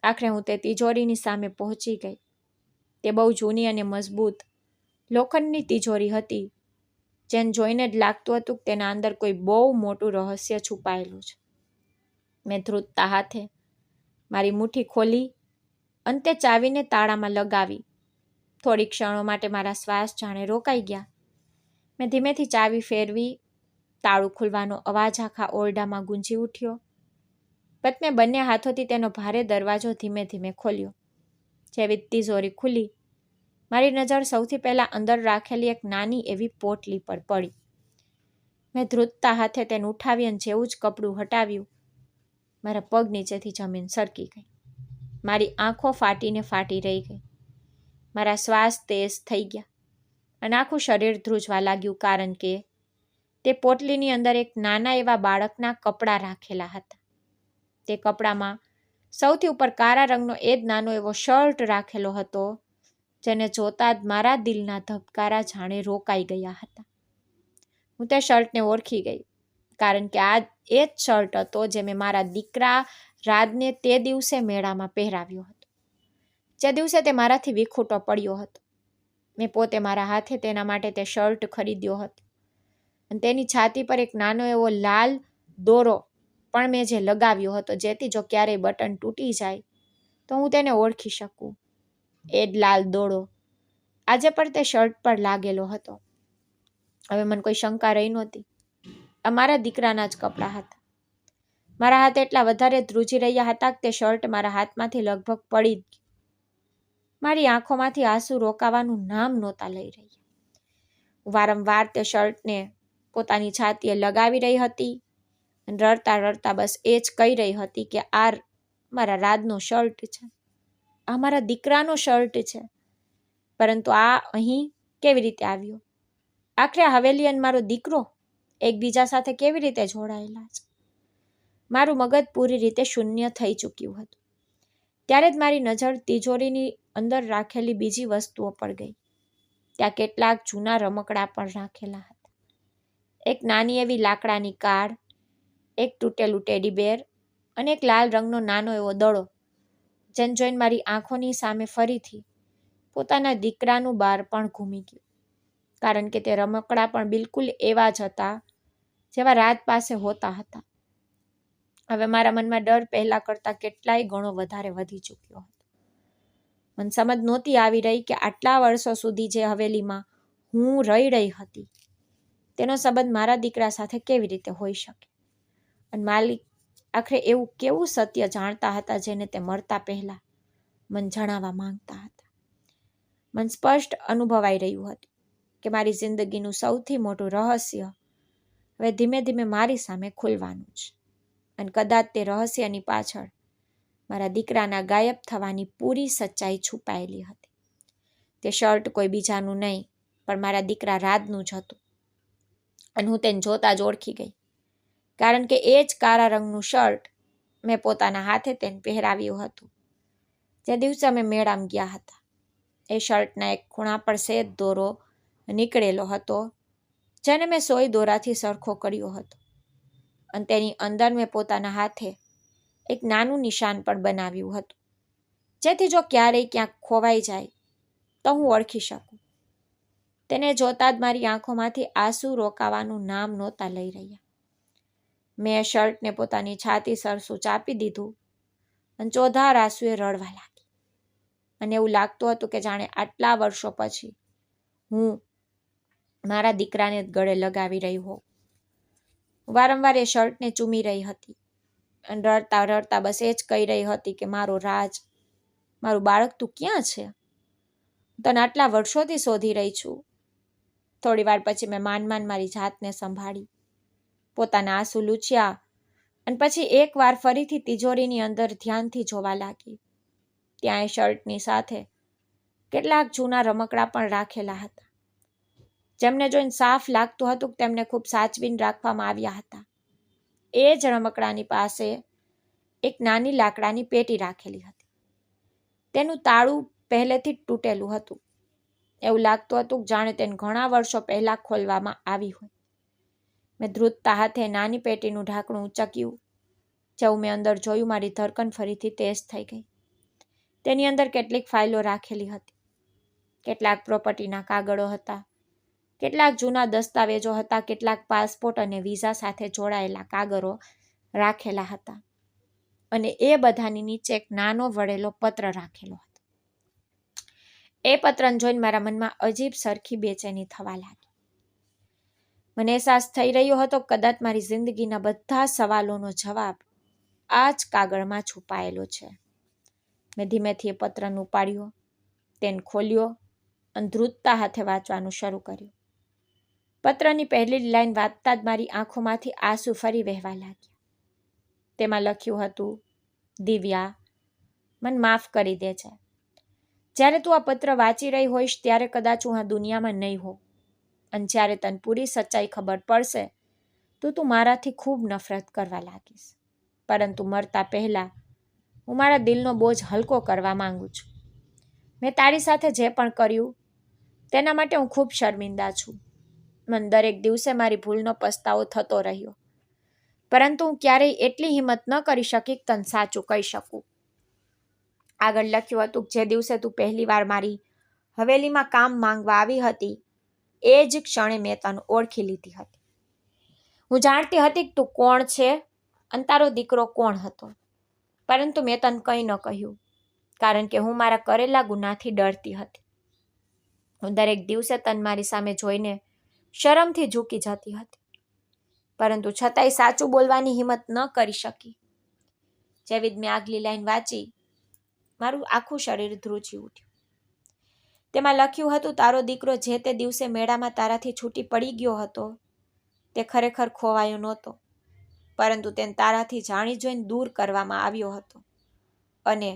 આખરે હું તે તિજોરીની સામે પહોંચી ગઈ. તે બહુ જૂની અને મજબૂત લોખંડની તિજોરી હતી, જેને જોઈને જ લાગતું હતું કે તેના અંદર કોઈ બહુ મોટું રહસ્ય છુપાયેલું છે. મેં ધ્રુજતા હાથે મારી મુઠ્ઠી ખોલી અને તે ચાવીને તાળામાં લગાવી. થોડી ક્ષણો માટે મારા શ્વાસ જાણે રોકાઈ ગયા. મેં ધીમેથી ચાવી ફેરવી. તાળું ખુલવાનો અવાજ આખા ઓરડામાં ગુંજી ઉઠ્યો. પછી મેં બંને હાથોથી તેનો ભારે દરવાજો ધીમે ધીમે ખોલ્યો. જેવી તિજોરી ખુલી, મારી નજર સૌથી પહેલાં અંદર રાખેલી એક નાની એવી પોટલી પર પડી. મેં ધ્રુજતા હાથે તેને ઉઠાવી અને જેવું જ કપડું હટાવ્યું, મારા પગ નીચેથી જમીન સરકી ગઈ. મારી આંખો ફાટીને ફાટી રહી ગઈ. મારા શ્વાસ તેજ થઈ ગયા અને આખું શરીર ધ્રુજવા લાગ્યું, કારણ કે તે પોટલીની અંદર એક નાના એવા બાળકના કપડાં રાખેલા હતા. તે કપડામાં સૌથી ઉપર કાળા રંગનો એ જ નાનો એવો શર્ટ રાખેલો હતો, જેને જોતા જ મારા દિલના ધબકારા જાણે રોકાઈ ગયા હતા. હું તે શર્ટને ઓળખી ગઈ, કારણ કે આ એ જ શર્ટ હતો જે મેં મારા દીકરા રાજને તે દિવસે મેળામાં પહેરાવ્યો હતો, જે દિવસે તે મારાથી વિખૂટો પડ્યો હતો. મેં પોતે મારા હાથે તેના માટે તે શર્ટ ખરીદ્યો હતો અને તેની છાતી પર એક નાનો એવો લાલ દોરો પણ મેં જે લગાવ્યો હતો, જેથી જો ક્યારેય બટન તૂટી જાય તો હું તેને ઓળખી શકું. એ જ લાલ દોરો આજે પણ તે શર્ટ પર લાગેલો હતો. હવે મને કોઈ શંકા રહી નહોતી. આ મારા દીકરાના જ કપડાં હતા. મારા હાથ એટલા વધારે ધ્રુજી રહ્યા હતા કે તે શર્ટ મારા હાથમાંથી લગભગ પડી જ ગયું. મારી આંખોમાંથી આંસુ રોકાવાનું નામ નહોતા લઈ રહ્યા. વારંવાર તે શર્ટને પોતાની છાતીએ લગાવી રહી હતી અને રડતા રડતા બસ એ જ કહી રહી હતી કે આ મારા રાજનો શર્ટ છે, આ મારા દીકરાનો શર્ટ છે. પરંતુ આ અહીં કેવી રીતે આવ્યો? આખરે હવેલી અને મારો દીકરો એકબીજા સાથે કેવી રીતે જોડાયેલા છે? મારું મગજ પૂરી રીતે શૂન્ય થઈ ચૂક્યું હતું. ત્યારે જ મારી નજર તિજોરીની અંદર રાખેલી બીજી વસ્તુઓ પર ગઈ. ત્યાં કેટલાક જૂના રમકડા પણ રાખેલા હતા. એક નાની એવી લાકડાની કાર, એક તૂટેલું ટેડીબેર અને એક લાલ રંગનો નાનો એવો દડો, જેને જોઈને મારી આંખોની સામે ફરીથી પોતાના દીકરાનું બાળપણ ઘૂમી ગયું, કારણ કે તે રમકડા પણ બિલકુલ એવા જ હતા જેવા રાત પાસે હોતા હતા. હવે મારા મનમાં ડર પહેલા કરતાં કેટલાય ગણો વધારે વધી ચૂક્યો હતો. મને સમજ નહોતી આવી રહી કે આટલા વર્ષો સુધી જે હવેલીમાં હું રહી હતી, તેનો સંબંધ મારા દીકરા સાથે કેવી રીતે હોઈ શકે, અને માલિક આખરે એવું કેવું સત્ય જાણતા હતા જેને તે મરતા પહેલા મને જણાવવા માંગતા હતા. મને સ્પષ્ટ અનુભવાઈ રહ્યું હતું કે મારી જિંદગીનું સૌથી મોટું રહસ્ય હવે ધીમે ધીમે મારી સામે ખુલવાનું છે, અને કદાચ તે રહસ્યની પાછળ મારા દીકરાના ગાયબ થવાની પૂરી સચ્ચાઈ છુપાયેલી હતી. તે શર્ટ કોઈ બીજાનું નહીં પણ મારા દીકરા રાજનું જ હતું. અને હું તેને જોતાં જ ઓળખી ગઈ, કારણ કે એ જ કાળા રંગનું શર્ટ મેં પોતાના હાથે તેને પહેરાવ્યું હતું જે દિવસે અમે મેળામાં ગયા હતા. એ શર્ટના એક ખૂણા પર સેજ દોરો નીકળેલો હતો, જેને મેં સોય દોરાથી સરખો કર્યો હતો, અને તેની અંદર મેં પોતાના હાથે એક નાનું નિશાન પણ બનાવ્યું હતું, જેથી જો ક્યારેય ક્યાંક ખોવાઈ જાય તો હું ઓળખી શકું. તેને જોતાં જ મારી આંખોમાંથી આંસુ રોકાવાનું નામ નહોતા લઈ રહ્યા. મેં શર્ટને પોતાની છાતી સરસું ચાપી દીધું અને ચોધાર આંસુએ રડવા લાગી. અને એવું લાગતું હતું કે જાણે આટલા વર્ષો પછી હું મારા દીકરાને જ ગળે લગાવી રહી હોઉં. વારંવાર એ શર્ટને ચૂમી રહી હતી અને રડતા રડતા બસ એ જ કહી રહી હતી કે મારો રાજ, મારું બાળક તું ક્યાં છે? તને આટલા વર્ષોથી શોધી રહી છું. થોડી વાર પછી મેં માન મારી જાતને સંભાળી, પોતાના આંસુ લૂછ્યા અને પછી એકવાર ફરીથી તિજોરીની અંદર ધ્યાનથી જોવા લાગી. ત્યાં એ શર્ટની સાથે કેટલાક જૂના રમકડા પણ રાખેલા હતા, જેમને જોઈને સાફ લાગતું હતું કે તેમને ખૂબ સાચવીને રાખવામાં આવ્યા હતા. એ જ રમકડાની પાસે એક નાની લાકડાની પેટી રાખેલી હતી. તેનું તાળું પહેલેથી જ તૂટેલું હતું. એવું લાગતું હતું કે જાણે તેને ઘણા વર્ષો પહેલાં ખોલવામાં આવી હોય. મેં ધ્રુજતા હાથે નાની પેટીનું ઢાંકણું ઉંચક્યું. જેવું મેં અંદર જોયું, મારી ધડકન ફરીથી તેજ થઈ ગઈ. તેની અંદર કેટલીક ફાઇલો રાખેલી હતી, કેટલાક પ્રોપર્ટીના કાગળો હતા, કેટલાક જૂના દસ્તાવેજો હતા, કેટલાક પાસપોર્ટ અને વિઝા સાથે જોડાયેલા કાગળો રાખેલા હતા, અને એ બધાની નીચે એક નાનો વળેલો પત્ર રાખેલો હતો. એ પત્રને જોઈને મારા મનમાં અજીબ સરખી બેચેની થવા લાગી. મને અહેસાસ થઈ રહ્યો હતો કદાચ મારી જિંદગીના બધા સવાલોનો જવાબ આ જ કાગળમાં છુપાયેલો છે. મેં ધીમેથી એ પત્રને ઉપાડ્યો, તેને ખોલ્યો અને ધ્રુજતા હાથે વાંચવાનું શરૂ કર્યું. પત્રની પહેલી લાઈન વાંચતા જ મારી આંખોમાંથી આંસુ ફરી વહેવા લાગ્યા. તેમાં લખ્યું હતું, દિવ્યા, મને માફ કરી દે છે. જ્યારે તું આ પત્ર વાંચી રહી હોઈશ ત્યારે કદાચ હું આ દુનિયામાં નહીં હોઉં, અને જ્યારે તને પૂરી સચ્ચાઈ ખબર પડશે તો તું મારાથી ખૂબ નફરત કરવા લાગીશ. પરંતુ મરતા પહેલાં હું મારા દિલનો બોજ હલકો કરવા માંગુ છું. મેં તારી સાથે જે પણ કર્યું તેના માટે હું ખૂબ શર્મિંદા છું. મને દરેક દિવસે મારી ભૂલનો પસ્તાવો થતો રહ્યો, પરંતુ હું ક્યારેય એટલી હિંમત ન કરી શકી કે તને સાચું કહી શકું. આગળ લખ્યું હતું, જે દિવસે તું પહેલી વાર મારી હવેલીમાં કામ માંગવા આવી હતી એ જ ક્ષણે મેં તને ઓળખી લીધી હતી. હું જાણતી હતી કે તું કોણ છે અને તારો દીકરો કોણ હતો, પરંતુ મેં તને કંઈ ન કહ્યું, કારણ કે હું મારા કરેલા ગુનાથી ડરતી હતી. હું દરેક દિવસે તને મારી સામે જોઈને શરમથી ઝૂકી જતી હતી, પરંતુ છતાંય સાચું બોલવાની હિંમત ન કરી શકી. જેવી જ મેં આગલી લાઈન વાંચી, મારું આખું શરીર ધ્રુજી ઉઠ્યું. તેમાં લખ્યું હતું, તારો દીકરો જે તે દિવસે મેળામાં તારાથી છૂટી પડી ગયો હતો તે ખરેખર ખોવાયો નહોતો, પરંતુ તેને તારાથી જાણી જોઈને દૂર કરવામાં આવ્યો હતો, અને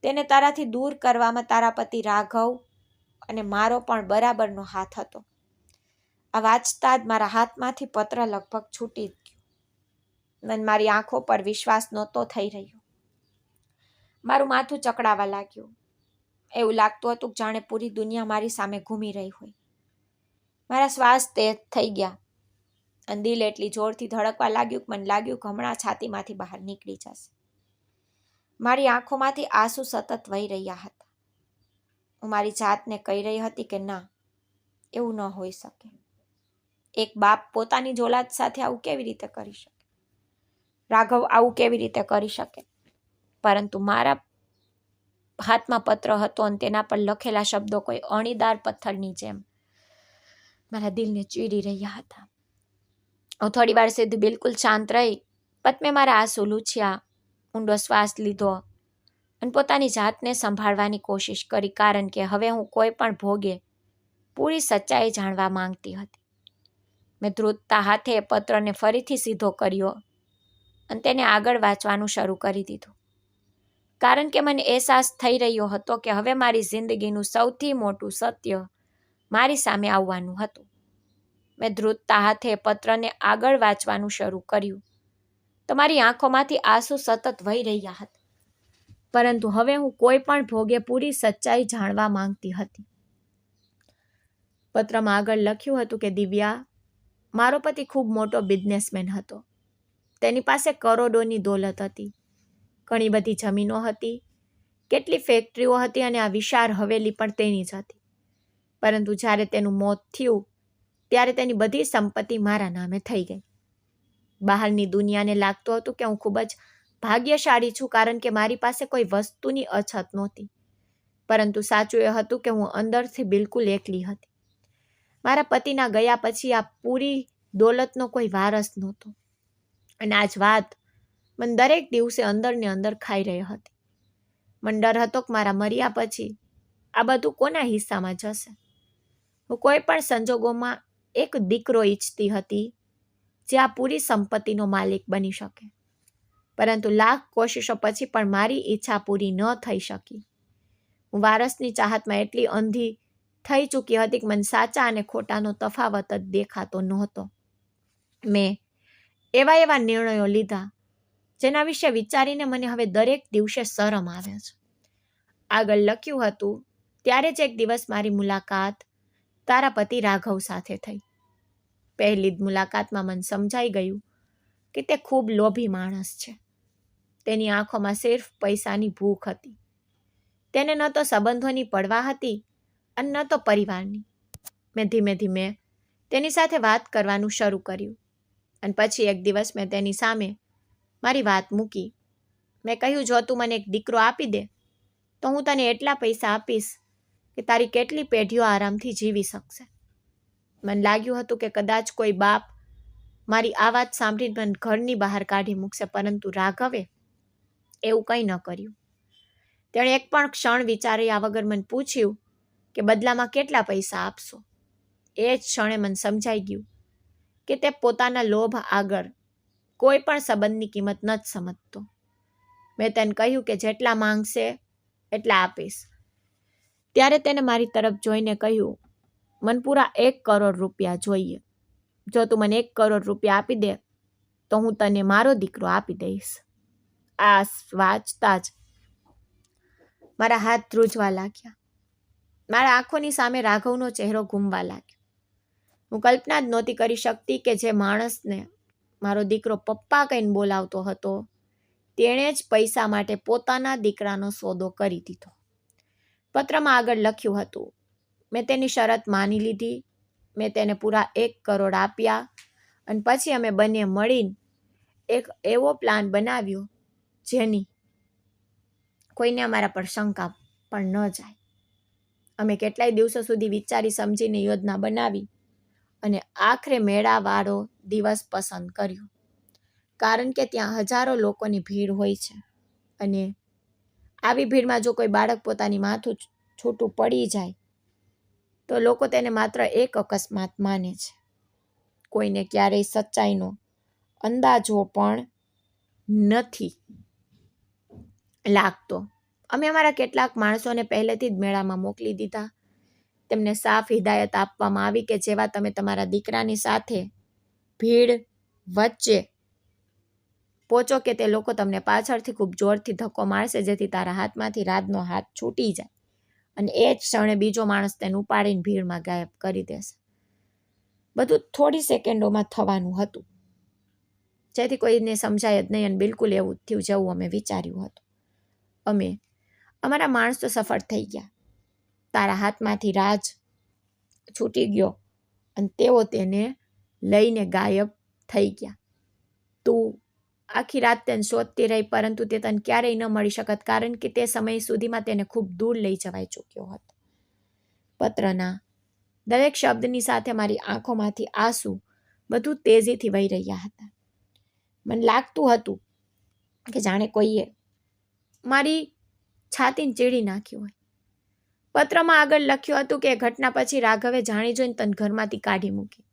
તેને તારાથી દૂર કરવામાં તારા પતિ રાઘવ અને મારો પણ બરાબરનો હાથ હતો. આ વાંચતા જ મારા હાથમાંથી પત્ર લગભગ છૂટી જ ગયો. મને મારી આંખો પર વિશ્વાસ નહોતો થઈ રહ્યો. મારું માથું ચકડાવા લાગ્યું. એવું લાગતું હતું કે જાણે પૂરી દુનિયા મારી સામે ઘૂમી રહી હોય. મારા શ્વાસ તેજ થઈ ગયા અને દિલ એટલી જોરથી ધડકવા લાગ્યું કે મને લાગ્યું કે હમણાં છાતીમાંથી બહાર નીકળી જશે. મારી આંખોમાંથી આંસુ સતત વહી રહ્યા હતા. હું મારી જાતને કહી રહી હતી કે ના, એવું ન હોઈ શકે. એક બાપ પોતાની જ ઓલાદ સાથે આવું કેવી રીતે કરી શકે? રાઘવ આવું કેવી રીતે કરી શકે? પરંતુ મારા હાથમાં પત્ર હતો અને તેના પર લખેલા શબ્દો કોઈ અણીદાર પથ્થરની જેમ મારા દિલને ચીરી રહ્યા હતા. હું થોડી વાર સુધી બિલકુલ શાંત રહી. પછી મેં મારા આંસુ લૂછ્યા, ઊંડો શ્વાસ લીધો અને પોતાની જાતને સંભાળવાની કોશિશ કરી, કારણ કે હવે હું કોઈ પણ ભોગે પૂરી સચ્ચાઈ જાણવા માંગતી હતી. મેં ધ્રુજતા હાથે પત્રને ફરીથી સીધો કર્યો અને તેને આગળ વાંચવાનું શરૂ કરી દીધું. કારણ કે મને અહેસાસ થઈ રહ્યો હતો કે હવે મારી જિંદગીનું સૌથી મોટું સત્ય મારી સામે આવવાનું હતું. મેં ધ્રુજતા હાથે પત્રને આગળ વાંચવાનું શરૂ કર્યું તો મારી આંખોમાંથી આંસુ સતત વહી રહ્યા હતા. પરંતુ હવે હું કોઈ પણ ભોગે પૂરી સચ્ચાઈ જાણવા માંગતી હતી. પત્રમાં આગળ લખ્યું હતું કે દિવ્યા, મારો પતિ ખૂબ મોટો બિઝનેસમેન હતો. તેની પાસે કરોડોની દોલત હતી, ઘણી બધી જમીનો હતી, કેટલી ફેક્ટરીઓ હતી અને આ વિશાળ હવેલી પણ તેની જ હતી. પરંતુ જ્યારે તેનું મોત થયું ત્યારે તેની બધી સંપત્તિ મારા નામે થઈ ગઈ. બહારની દુનિયાને લાગતું હતું કે હું ખૂબ જ ભાગ્યશાળી છું કારણ કે મારી પાસે કોઈ વસ્તુની અછત નહોતી. પરંતુ સાચું એ હતું કે હું અંદરથી બિલકુલ એકલી હતી. મારા પતિના ગયા પછી આ પૂરી દોલતનો કોઈ વારસ નહોતો. અને આ જ વાત મને દરેક દિવસે અંદરને અંદર ખાઈ રહી હતી. મને ડર હતો કે મારા મર્યા પછી આ બધું કોના હિસ્સામાં જશે. હું કોઈ પણ સંજોગોમાં એક દીકરો ઈચ્છતી હતી જે આ પૂરી સંપત્તિનો માલિક બની શકે. પરંતુ લાખ કોશિશો પછી પણ મારી ઈચ્છા પૂરી ન થઈ શકી. હું વારસની ચાહતમાં એટલી અંધી થઈ ચૂકી હતી કે મને સાચા અને ખોટાનો તફાવત જ દેખાતો નહોતો. મેં એવા નિર્ણયો લીધા જેના વિશે વિચારીને મને હવે દરેક દિવસે શરમ આવે છે. આગળ લખ્યું હતું, ત્યારે જ એક દિવસ મારી મુલાકાત તારા પતિ રાઘવ સાથે થઈ. પહેલી જ મુલાકાતમાં મને સમજાઈ ગયું કે તે ખૂબ લોભી માણસ છે. તેની આંખોમાં સિર્ફ પૈસાની ભૂખ હતી. તેને ન તો સંબંધોની પડવા હતી અને ન તો પરિવારની. મેં ધીમે ધીમે તેની સાથે વાત કરવાનું શરૂ કર્યું અને પછી એક દિવસ મેં તેની સામે મારી વાત મૂકી. મેં કહ્યું, જો તું મને એક દીકરો આપી દે તો હું તને એટલા પૈસા આપીશ કે તારી કેટલી પેઢીઓ આરામથી જીવી શકશે. મને લાગ્યું હતું કે કદાચ કોઈ બાપ મારી આ વાત સાંભળીને મને ઘરની બહાર કાઢી મૂકશે, પરંતુ રાઘવે એવું કંઈ ન કર્યું. તેણે એક પણ ક્ષણ વિચાર્યા વગર મને પૂછ્યું કે બદલામાં કેટલા પૈસા આપશો. એ જ ક્ષણે મને સમજાઈ ગયું કે તે પોતાના લોભ આગળ કોઈ પણ સંબંધની કિંમત ન જ સમજતો. મેં તેને કહ્યું કે જેટલા માંગશે એટલા આપીશ. ત્યારે તેને મારી તરફ જોઈને કહ્યું, મને પૂરા 1 કરોડ રૂપિયા જોઈએ. જો તું મને 1 કરોડ રૂપિયા આપી દે તો હું તને મારો દીકરો આપી દઈશ. આ વાંચતા જ મારા હાથ ધ્રુજવા લાગ્યા. મારા આંખોની સામે રાઘવનો ચહેરો ઘૂમવા લાગ્યો. હું કલ્પના જ નહોતી કરી શકતી કે જે માણસને મારો દીકરો પપ્પા કહીને બોલાવતો હતો તેણે જ પૈસા માટે પોતાના દીકરાનો સોદો કરી દીધો. પત્રમાં આગળ લખ્યું હતું, મેં તેની શરત માની લીધી. મેં તેને પૂરા 1 કરોડ આપ્યા અને પછી અમે બંને મળીને એક એવો પ્લાન બનાવ્યો જેની કોઈને અમારા પર શંકા પણ ન જાય. અમે કેટલાય દિવસો સુધી વિચારી સમજીને યોજના બનાવી અને આખરે મેળાવાળો દિવસ પસંદ કર્યો. કારણ કે ત્યાં હજારો લોકોની ભીડ હોય છે અને આવી ભીડમાં જો કોઈ બાળક પોતાની માથું છૂટું પડી જાય તો લોકો તેને માત્ર એક અકસ્માત માને છે. કોઈને ક્યારેય સચ્ચાઈનો અંદાજો પણ નથી લાગતો. અમે અમારા કેટલાક માણસોને પહેલેથી જ મેળામાં મોકલી દીધા. તેમને સાફ હિદાયત આપવામાં આવી કે જેવા તમે તમારા દીકરાની સાથે ભીડ વચ્ચે પહોંચો કે તે લોકો તમને પાછળથી ખૂબ જોરથી ધક્કો મારશે જેથી તારા હાથમાંથી રાજનો હાથ છૂટી જાય અને એ જ ક્ષણે બીજો માણસ તેને ઉપાડીને ભીડમાં ગાયબ કરી દેશે. બધું થોડી સેકન્ડોમાં થવાનું હતું જેથી કોઈને સમજાય જ નહીં અને બિલકુલ એવું જ થયું જેવું અમે વિચાર્યું હતું. અમે અમારા માણસો સફળ થઈ ગયા. તારા હાથમાંથી રાજ છૂટી ગયો અને તેઓ તેને લઈને ગાયબ થઈ ગયા. તું આખી રાત તેને શોધતી રહી પરંતુ તે તને ક્યારેય ન મળી શકત કારણ કે તે સમય સુધીમાં તેને ખૂબ દૂર લઈ જવાઈ ચૂક્યો હતો. પત્રના દરેક શબ્દની સાથે મારી આંખોમાંથી આંસુ બધું તેજીથી વહી રહ્યા હતા. મને લાગતું હતું કે જાણે કોઈએ મારી છાતીને ચીડી નાખ્યું હોય. પત્રમાં આગળ લખ્યું હતું કે ઘટના પછી રાઘવે જાણી જોઈને તને ઘરમાંથી કાઢી મૂકી.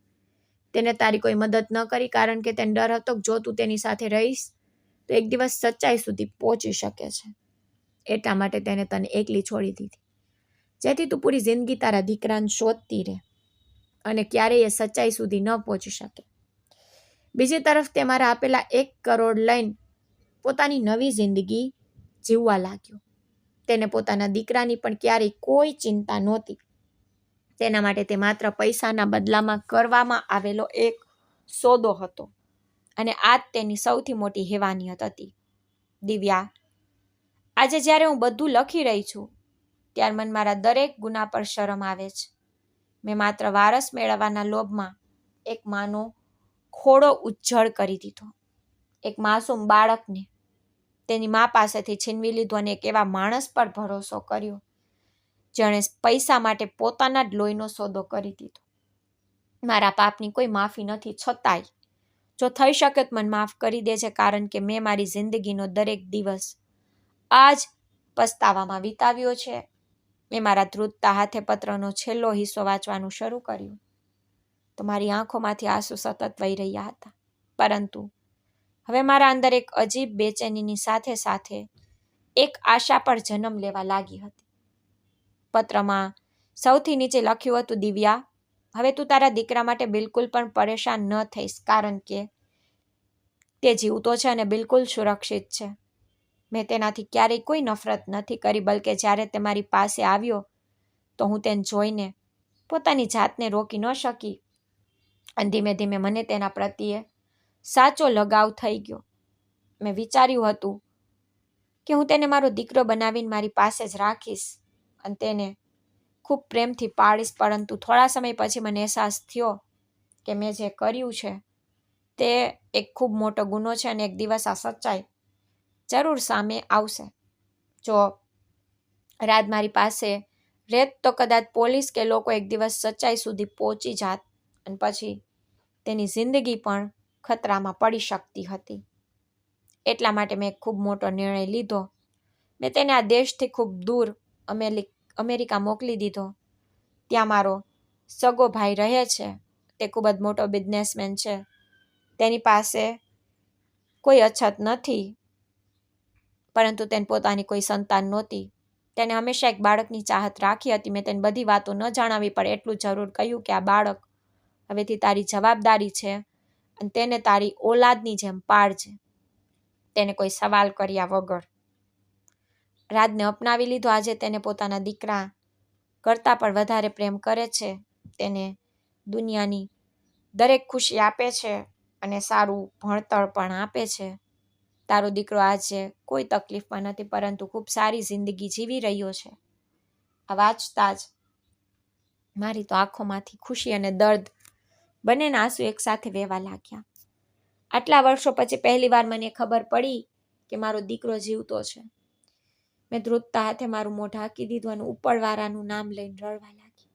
તેને તારી કોઈ મદદ ન કરી કારણ કે તેને ડર હતો કે જો તું તેની સાથે રહીશ તો એક દિવસ સચ્ચાઈ સુધી પહોંચી શકે છે. એટલા માટે તેને તને એકલી છોડી દીધી, જેથી તું પૂરી જિંદગી તારા દીકરાને શોધતી રહે અને ક્યારેય એ સચ્ચાઈ સુધી ન પહોંચી શકે. બીજી તરફ તે મારા આપેલા 1 કરોડ લઈને પોતાની નવી જિંદગી જીવવા લાગ્યો. તેને પોતાના દીકરાની પણ ક્યારેય કોઈ ચિંતા નહોતી. તેના માટે તે માત્ર પૈસાના બદલામાં કરવામાં આવેલો એક સોદો હતો અને આ જ તેની સૌથી મોટી હેવાનિયત હતી. દિવ્યા, આજે જ્યારે હું બધું લખી રહી છું ત્યારે મને મારા દરેક ગુના પર શરમ આવે છે. મેં માત્ર વારસ મેળવવાના લોભમાં એક માનો ખોડો ઉજ્જડ કરી દીધો. એક માસૂમ બાળકને તેની મા પાસેથી છીનવી લીધું અને એક એવા માણસ પર ભરોસો કર્યો જેણે પૈસા માટે પોતાના જ લોહીનો સોદો કરી દીધો. મારા પાપની કોઈ માફી નથી, છતાંય જો થઈ શકે તો મને માફ કરી દેજે, કારણ કે મેં મારી જિંદગીનો દરેક દિવસ આ જ પસ્તાવામાં વિતાવ્યો છે. મેં મારા ધ્રુજતા હાથે પત્રનો છેલ્લો હિસ્સો વાંચવાનું શરૂ કર્યું તો મારી આંખોમાંથી આંસુ સતત વહી રહ્યા હતા. પરંતુ હવે મારા અંદર એક અજીબ બેચેનીની સાથે સાથે એક આશા પર જન્મ લેવા લાગી હતી. પત્રમાં સૌથી નીચે લખ્યું હતું, દિવ્યા, હવે તું તારા દીકરા માટે બિલકુલ પણ પરેશાન ન થઈશ, કારણ કે તે જીવતો છે અને બિલકુલ સુરક્ષિત છે. મેં તેનાથી ક્યારેય કોઈ નફરત નથી કરી, બલકે જ્યારે તે મારી પાસે આવ્યો તો હું તેને જોઈને પોતાની જાતને રોકી ન શકી અને ધીમે ધીમે મને તેના પ્રત્યે સાચો લગાવ થઈ ગયો. મેં વિચાર્યું હતું કે હું તેને મારો દીકરો બનાવીને મારી પાસે જ રાખીશ અને તેને ખૂબ પ્રેમથી પાળીશ, પરંતુ થોડા સમય પછી મને અહેસાસ થયો કે મેં જે કર્યું છે તે એક ખૂબ મોટો ગુનો છે અને એક દિવસ આ સચ્ચાઈ જરૂર સામે આવશે. જો રાજ મારી પાસે રહેત તો કદાચ પોલીસ કે લોકો એક દિવસ સચ્ચાઈ સુધી પહોંચી જાત અને પછી તેની જિંદગી પણ ખતરામાં પડી શકતી હતી. એટલા માટે મેં એક ખૂબ મોટો નિર્ણય લીધો. મેં તેને આ દેશથી ખૂબ દૂર અમેરિકા મોકલી દીધો. ત્યાં મારો સગો ભાઈ રહે છે. તે ખૂબ જ મોટો બિઝનેસમેન છે. તેની પાસે કોઈ અછત નથી, પરંતુ તેને પોતાની કોઈ સંતાન નહોતી. તેને હંમેશા એક બાળકની ચાહત રાખી હતી. મેં તેને બધી વાતો ન જણાવી, પણ એટલું જરૂર કહ્યું કે આ બાળક હવેથી તારી જવાબદારી છે અને તેને તારી ઓલાદની જેમ પાળજે, તેને કોઈ સવાલ કર્યા વગર. રાજને અપનાવી લીધો. આજે તેને પોતાના દીકરા કરતાં પણ વધારે પ્રેમ કરે છે. તેને દુનિયાની દરેક ખુશી આપે છે અને સારું ભણતર પણ આપે છે. તારો દીકરો આજે કોઈ તકલીફમાં નથી, પરંતુ ખૂબ સારી જિંદગી જીવી રહ્યો છે. આ વાંચતા જ મારી તો આંખોમાંથી ખુશી અને દર્દ બંનેના આંસુ એકસાથે વહેવા લાગ્યા. આટલા વર્ષો પછી પહેલીવાર મને ખબર પડી કે મારો દીકરો જીવતો છે. મેં ધ્રુજતા હાથે મારું મોં ઢાંકી દીધું અને ઉપરવાળાનું નામ લઈને રડવા લાગી.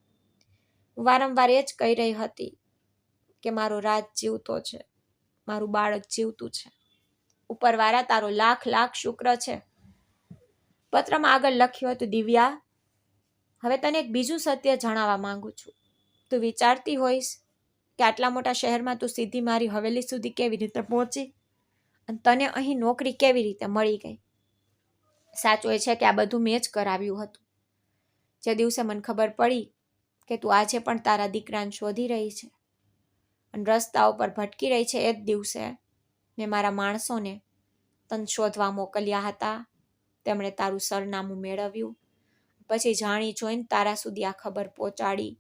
હું વારંવાર એ જ કહી રહી હતી કે મારો રાજ જીવતો છે, મારું બાળક જીવતું છે. ઉપરવાળા, તારો લાખ લાખ શુક્ર છે. પત્રમાં આગળ લખ્યું હતું, દિવ્યા, હવે તને એક બીજું સત્ય જણાવવા માંગુ છું. તું વિચારતી હોઈશ કે આટલા મોટા શહેરમાં તું સીધી મારી હવેલી સુધી કેવી રીતે પહોંચી અને તને અહીં નોકરી કેવી રીતે મળી ગઈ. સાચું એ છે કે આ બધું મેં જ કરાવ્યું હતું. જે દિવસે મને ખબર પડી કે તું આજે પણ તારા દીકરાને શોધી રહી છે અને રસ્તાઓ પર ભટકી રહી છે, એ જ દિવસે મેં મારા માણસોને તને શોધવા મોકલ્યા હતા. તેમણે તારું સરનામું મેળવ્યું. પછી જાણી જોઈને તારા સુધી આ ખબર પહોંચાડી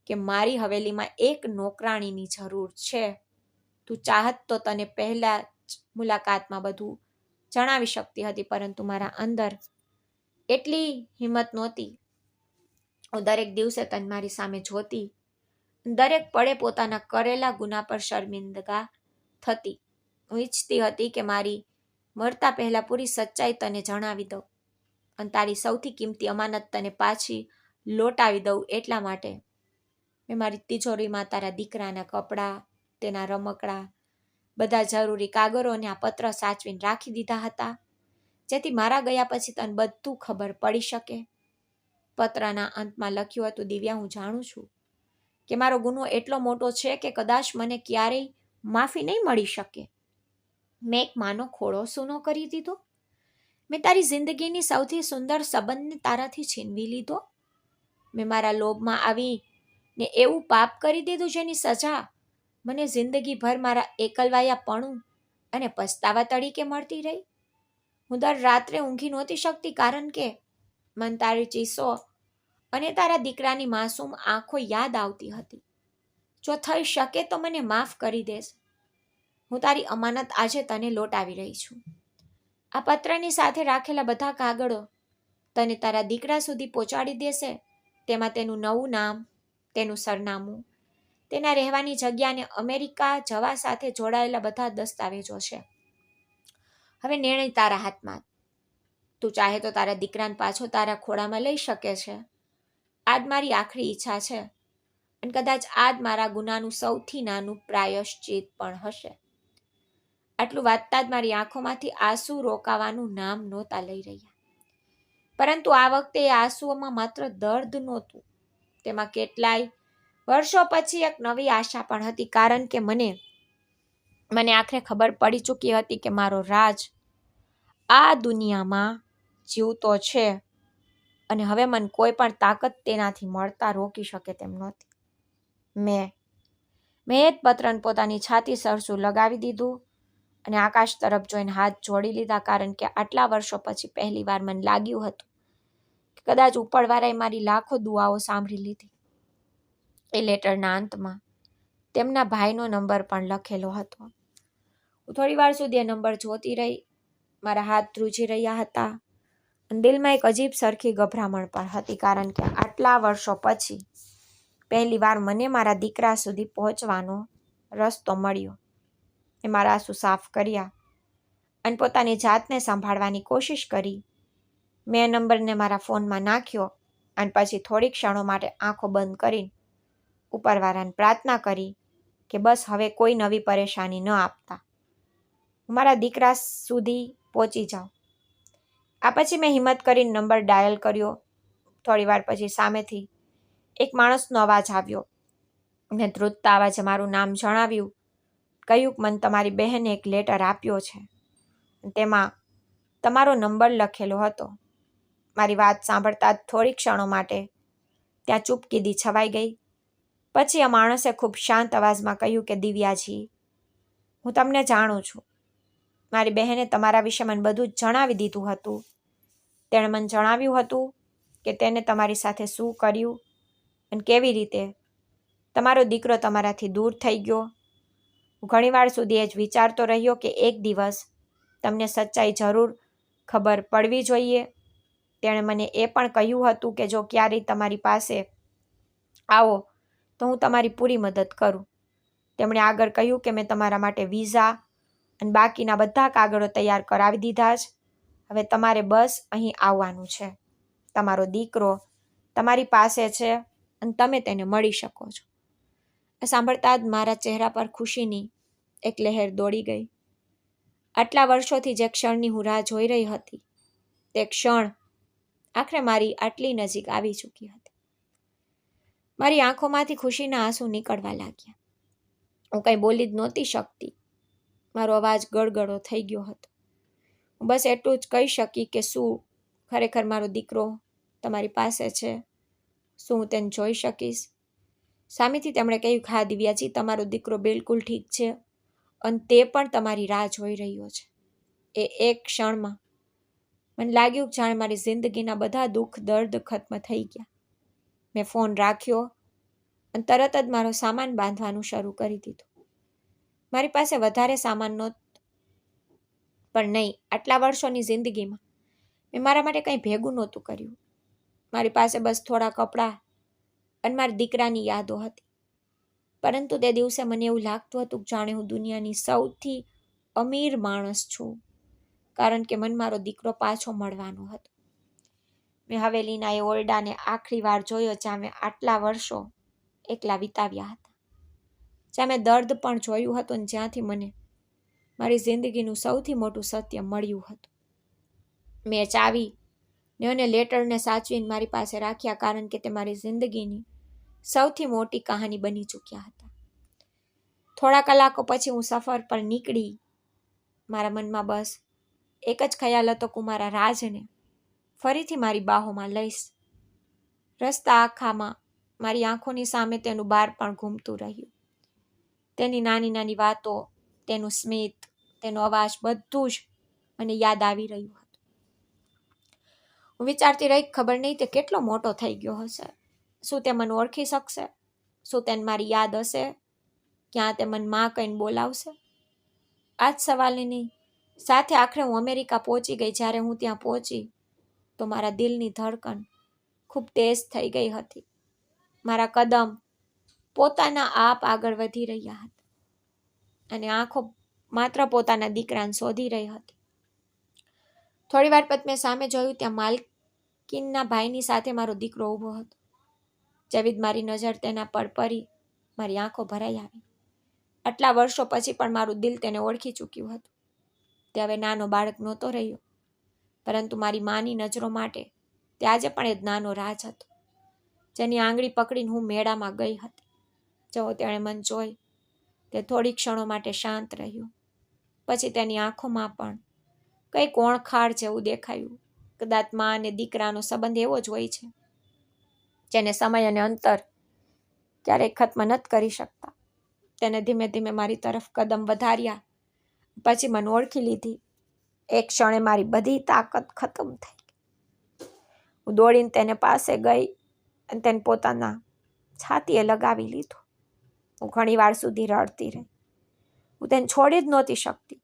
કે મારી હવેલીમાં એક નોકરાણીની જરૂર છે. તું ચાહત તો તને પહેલા જ મુલાકાતમાં બધું જણાવી શકતી હતી, પરંતુ મારા અંદર એટલી હિંમત નહોતી. હું દરેક દિવસે તને મારી સામે જોતી, દરેક પળે પોતાના કરેલા ગુના પર શર્મિંદગા થતી. હું ઈચ્છતી હતી કે મારી મરતા પહેલા પૂરી સચ્ચાઈ તને જણાવી દઉં અને તારી સૌથી કિંમતી અમાનત તને પાછી લોટાવી દઉં. એટલા માટે મેં મારી તિજોરીમાં તારા દીકરાના કપડાં, તેના રમકડા, બધા જરૂરી કાગળો અને આ પત્ર સાચવીને રાખી દીધા હતા, જેથી મારા ગયા પછી તને બધું ખબર પડી શકે. પત્રના અંતમાં લખ્યું હતું, દિવ્યા, હું જાણું છું કે મારો ગુનો એટલો મોટો છે કે કદાચ મને ક્યારેય માફી નહીં મળી શકે. મેં એક માનો ખોડો સૂનો કરી દીધો. મેં તારી જિંદગીની સૌથી સુંદર સંબંધને તારાથી છીનવી લીધો. મેં મારા લોભમાં આવીને એવું પાપ કરી દીધું જેની સજા મને જિંદગીભર મારા એકલવાયાપણું અને પસ્તાવા તરીકે મળતી રહી. હું દર રાત્રે ઊંઘી નહોતી શકતી, કારણ કે મન તારી ચીસો અને તારા દીકરાની માસૂમ આંખો યાદ આવતી હતી. જો થઈ શકે તો મને માફ કરી દેશ. હું તારી અમાનત આજે તને લોટાવી રહી છું. આ પત્રની સાથે રાખેલા બધા કાગળો તને તારા દીકરા સુધી પહોંચાડી દેશે. તેમાં તેનું નવું નામ, તેનું સરનામું, તેના રહેવાની જગ્યા અને અમેરિકા જવા સાથે જોડાયેલા બધા દસ્તાવેજો છે. હવે નિર્ણય તારા હાથમાં. તું ચાહે તો તારા દીકરાને પાછો તારા ખોળામાં લઈ શકે છે. આજ મારી આખરી ઈચ્છા છે, અને કદાચ આજ મારા ગુનાનું સૌથી નાનું પ્રાયશ્ચિત પણ હશે. આટલું વાંચતા જ મારી આંખોમાંથી આંસુ રોકાવાનું નામ નહોતા લઈ રહ્યા. પરંતુ આ વખતે એ આંસુઓમાં માત્ર દર્દ નહોતું, તેમાં કેટલાય વર્ષો પછી એક નવી આશા પણ હતી. કારણ કે મને આખરે ખબર પડી ચૂકી હતી કે મારો રાજ આ દુનિયામાં જીવતો છે, અને હવે મને કોઈ પણ તાકાત તેનાથી મળતા રોકી શકે તેમ નહોતી. મેં એ જ પત્રને પોતાની છાતી સરસું લગાવી દીધું અને આકાશ તરફ જોઈને હાથ જોડી લીધા. કારણ કે આટલા વર્ષો પછી પહેલીવાર મને લાગ્યું હતું કે કદાચ ઉપરવાળાએ મારી લાખો દુઆઓ સાંભળી લીધી. એ લેટરના અંતમાં તેમના ભાઈનો નંબર પણ લખેલો હતો. હું થોડી વાર સુધી એ નંબર જોતી રહી. મારા હાથ ધ્રુજી રહ્યા હતા અને દિલમાં એક અજીબ સરખી ગભરામણ પણ હતી. કારણ કે આટલા વર્ષો પછી પહેલીવાર મને મારા દીકરા સુધી પહોંચવાનો રસ્તો મળ્યો. એ મારા આંસુ સાફ કર્યા અને પોતાની જાતને સંભાળવાની કોશિશ કરી. મેં નંબરને મારા ફોનમાં નાખ્યો અને પછી થોડી ક્ષણો માટે આંખો બંધ કરીને ઉપરવાળાને પ્રાર્થના કરી કે બસ હવે કોઈ નવી પરેશાની ન આપતા, હું મારા દીકરા સુધી પહોંચી જાઉં. આ પછી મેં હિંમત કરીને નંબર ડાયલ કર્યો. થોડી વાર પછી સામેથી એક માણસનો અવાજ આવ્યો. મેં ધ્રુજતા અવાજે મારું નામ જણાવ્યું. કહ્યું, મને તમારી બહેને એક લેટર આપ્યો છે, તેમાં તમારો નંબર લખેલો હતો. મારી વાત સાંભળતા જ થોડી ક્ષણો માટે ત્યાં ચૂપકીદી છવાઈ ગઈ. પછી આ માણસે ખૂબ શાંત અવાજમાં કહ્યું કે દિવ્યાજી, હું તમને જાણું છું. મારી બહેને તમારા વિશે મને બધું જ જણાવી દીધું હતું. તેણે મને જણાવ્યું હતું કે તેને તમારી સાથે શું કર્યું અને કેવી રીતે તમારો દીકરો તમારાથી દૂર થઈ ગયો. હું ઘણીવાર સુધી એ જ વિચારતો રહ્યો કે એક દિવસ તમને સચ્ચાઈ જરૂર ખબર પડવી જોઈએ. તેણે મને એ પણ કહ્યું હતું કે જો ક્યારેય તમારી પાસે આવો તો હું તમારી પૂરી મદદ કરું. તેમણે આગળ કહ્યું કે મેં તમારા માટે વિઝા અને બાકીના બધા કાગળો તૈયાર કરાવી દીધા છે. હવે તમારે બસ અહીં આવવાનું છે. તમારો દીકરો તમારી પાસે છે અને તમે તેને મળી શકો છો. સાંભળતા જ મારા ચહેરા પર ખુશીની એક લહેર દોડી ગઈ. આટલા વર્ષોથી જે ક્ષણની હું રાહ જોઈ રહી હતી, તે ક્ષણ આખરે મારી આટલી નજીક આવી ચૂકી હતી. મારી આંખોમાંથી ખુશીના આંસુ નીકળવા લાગ્યા. હું કંઈ બોલી જ નહોતી શકતી. મારો અવાજ ગળગળો થઈ ગયો હતો. હું બસ એટલું જ કહી શકી કે શું ખરેખર મારો દીકરો તમારી પાસે છે? શું હું તેને જોઈ શકીશ? સામેથી તેમણે કહ્યું, હા દિવ્યાજી, તમારો દીકરો બિલકુલ ઠીક છે અને તે પણ તમારી રાહ જોઈ રહ્યો છે. એ એક ક્ષણમાં મને લાગ્યું કે જાણે મારી જિંદગીના બધા દુઃખ દર્દ ખત્મ થઈ ગયા. મેં ફોન રાખ્યો અને તરત જ મારો સામાન બાંધવાનું શરૂ કરી દીધું. મારી પાસે વધારે સામાન નહોતો, પણ નહીં, આટલા વર્ષોની જિંદગીમાં મેં મારા માટે કંઈ ભેગું નહોતું કર્યું. મારી પાસે બસ થોડા કપડાં અને મારા દીકરાની યાદો હતી. પરંતુ તે દિવસે મને એવું લાગતું હતું કે જાણે હું દુનિયાની સૌથી અમીર માણસ છું, કારણ કે મને મારો દીકરો પાછો મળવાનો હતો. મેં હવેલીના એ ઓરડાને આખરી વાર જોયો જ્યાં મેં આટલા વર્ષો એકલા વિતાવ્યા હતા, જ્યાં મેં દર્દ પણ જોયું હતું અને જ્યાંથી મને મારી જિંદગીનું સૌથી મોટું સત્ય મળ્યું હતું. મેં ચાવી અને લેટરને સાચવીને મારી પાસે રાખ્યા, કારણ કે તે મારી જિંદગીની સૌથી મોટી કહાની બની ચૂક્યા હતા. થોડા કલાકો પછી હું સફર પર નીકળી. મારા મનમાં બસ એક જ ખ્યાલ હતો કે મારા રાજને ફરીથી મારી બાહોમાં લઈશ. રસ્તા આખામાં મારી આંખોની સામે તેનું બાળપણ ઘૂમતું રહ્યું. તેની નાની નાની વાતો, તેનું સ્મિત, તેનો અવાજ, બધું જ મને યાદ આવી રહ્યું હતું. હું વિચારતી રહી, ખબર નહીં તે કેટલો મોટો થઈ ગયો હશે. શું તે મને ઓળખી શકશે? શું તેને મારી યાદ હશે? ક્યાં તે મને માં કહીને બોલાવશે? આ જ સવાલની સાથે આખરે હું અમેરિકા પહોંચી ગઈ. જ્યારે હું ત્યાં પહોંચી તો મારા દિલની ધડકન ખૂબ તેજ થઈ ગઈ હતી. મારા કદમ પોતાના આપ આગળ વધી રહ્યા હતા અને આંખો માત્ર પોતાના દીકરાને શોધી રહી હતી. થોડી વાર પછી મેં સામે જોયું, ત્યાં માલકીનના ભાઈની સાથે મારો દીકરો ઊભો હતો. જેવી જ મારી નજર તેના પર પડી, મારી આંખો ભરાઈ આવી. આટલા વર્ષો પછી પણ મારું દિલ તેને ઓળખી ચૂક્યું હતું. તે હવે નાનો બાળક નહોતો રહ્યો, પરંતુ મારી માની નજરો માટે તે આજે પણ એ જ નાનો રાજ હતો, જેની આંગળી પકડીને હું મેળામાં ગઈ હતી. જો તેણે મન જોઈ, તે થોડી ક્ષણો માટે શાંત રહ્યું. પછી તેની આંખોમાં પણ કંઈક ઓળખાણ જેવું દેખાયું. કદાચ માં અને દીકરાનો સંબંધ એવો જ હોય છે, જેને સમય અને અંતર ક્યારેય ખત્મ નથી કરી શકતા. તેને ધીમે ધીમે મારી તરફ કદમ વધાર્યા. પછી મને ઓળખી લીધી. એક ક્ષણે મારી બધી તાકાત ખતમ થઈ ગઈ. હું દોડીને તેને પાસે ગઈ અને તેને પોતાના છાતીએ લગાવી લીધું. હું ઘણી વાર સુધી રડતી રહી. હું તેને છોડી જ નહોતી શકતી.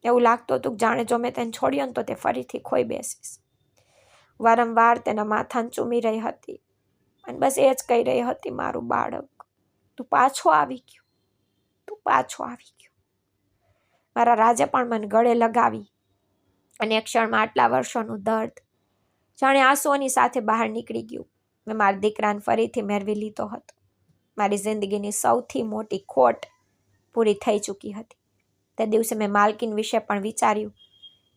એવું લાગતું હતું કે જાણે જો મેં તેને છોડ્યો ને તો તે ફરીથી ખોઈ બેસીશ. વારંવાર તેના માથાને ચૂમી રહી હતી અને બસ એ જ કહી રહી હતી, મારું બાળક, તું પાછો આવી ગયો, તું પાછો આવી ગયો. મારા રાજે પણ મને ગળે લગાવી અને એક ક્ષણમાં આટલા વર્ષોનું દર્દ જાણે આંસુઓની સાથે બહાર નીકળી ગયું. મેં મારા દીકરાને ફરીથી મેળવી લીધો હતો. મારી જિંદગીની સૌથી મોટી ખોટ પૂરી થઈ ચૂકી હતી. તે દિવસે મેં માલકીન વિશે પણ વિચાર્યું,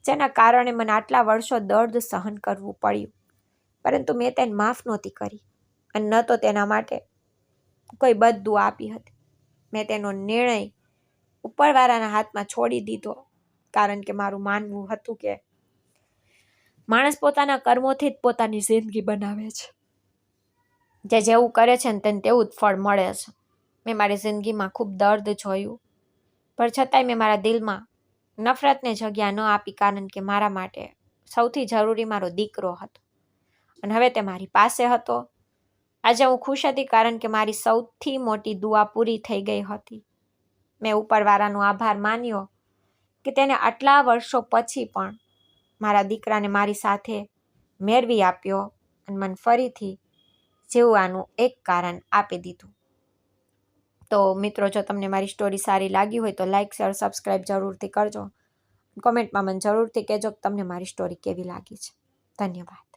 જેના કારણે મને આટલા વર્ષો દર્દ સહન કરવું પડ્યું. પરંતુ મેં તેને માફ નહોતી કરી અને ન તો તેના માટે કોઈ બદદુઆ આપી હતી. મેં તેનો નિર્ણય ઉપરવાળાના હાથમાં છોડી દીધો, કારણ કે મારું માનવું હતું કે માણસ પોતાના કર્મોથી જ પોતાની જિંદગી બનાવે છે. જે જેવું કરે છે ને તેને તેવું જ ફળ મળે છે. મેં મારી જિંદગીમાં ખૂબ દર્દ જોયું, પણ છતાંય મેં મારા દિલમાં નફરતને જગ્યા ન આપી, કારણ કે મારા માટે સૌથી જરૂરી મારો દીકરો હતો અને હવે તે મારી પાસે હતો. આજે હું ખુશ હતી, કારણ કે મારી સૌથી મોટી દુઆ પૂરી થઈ ગઈ હતી. મેં ઉપરવાળાનો આભાર માન્યો કે તેને આટલા વર્ષો પછી પણ મારા દીકરાને મારી સાથે મેળવી આપ્યો અને મને ફરીથી જીવવાનું એક કારણ આપી દીધું. તો મિત્રો, જો તમને મારી સ્ટોરી સારી લાગી હોય તો લાઇક, શેર, સબસ્ક્રાઈબ જરૂરથી કરજો. કોમેન્ટમાં મને જરૂરથી કહેજો કે તમને મારી સ્ટોરી કેવી લાગી છે. ધન્યવાદ.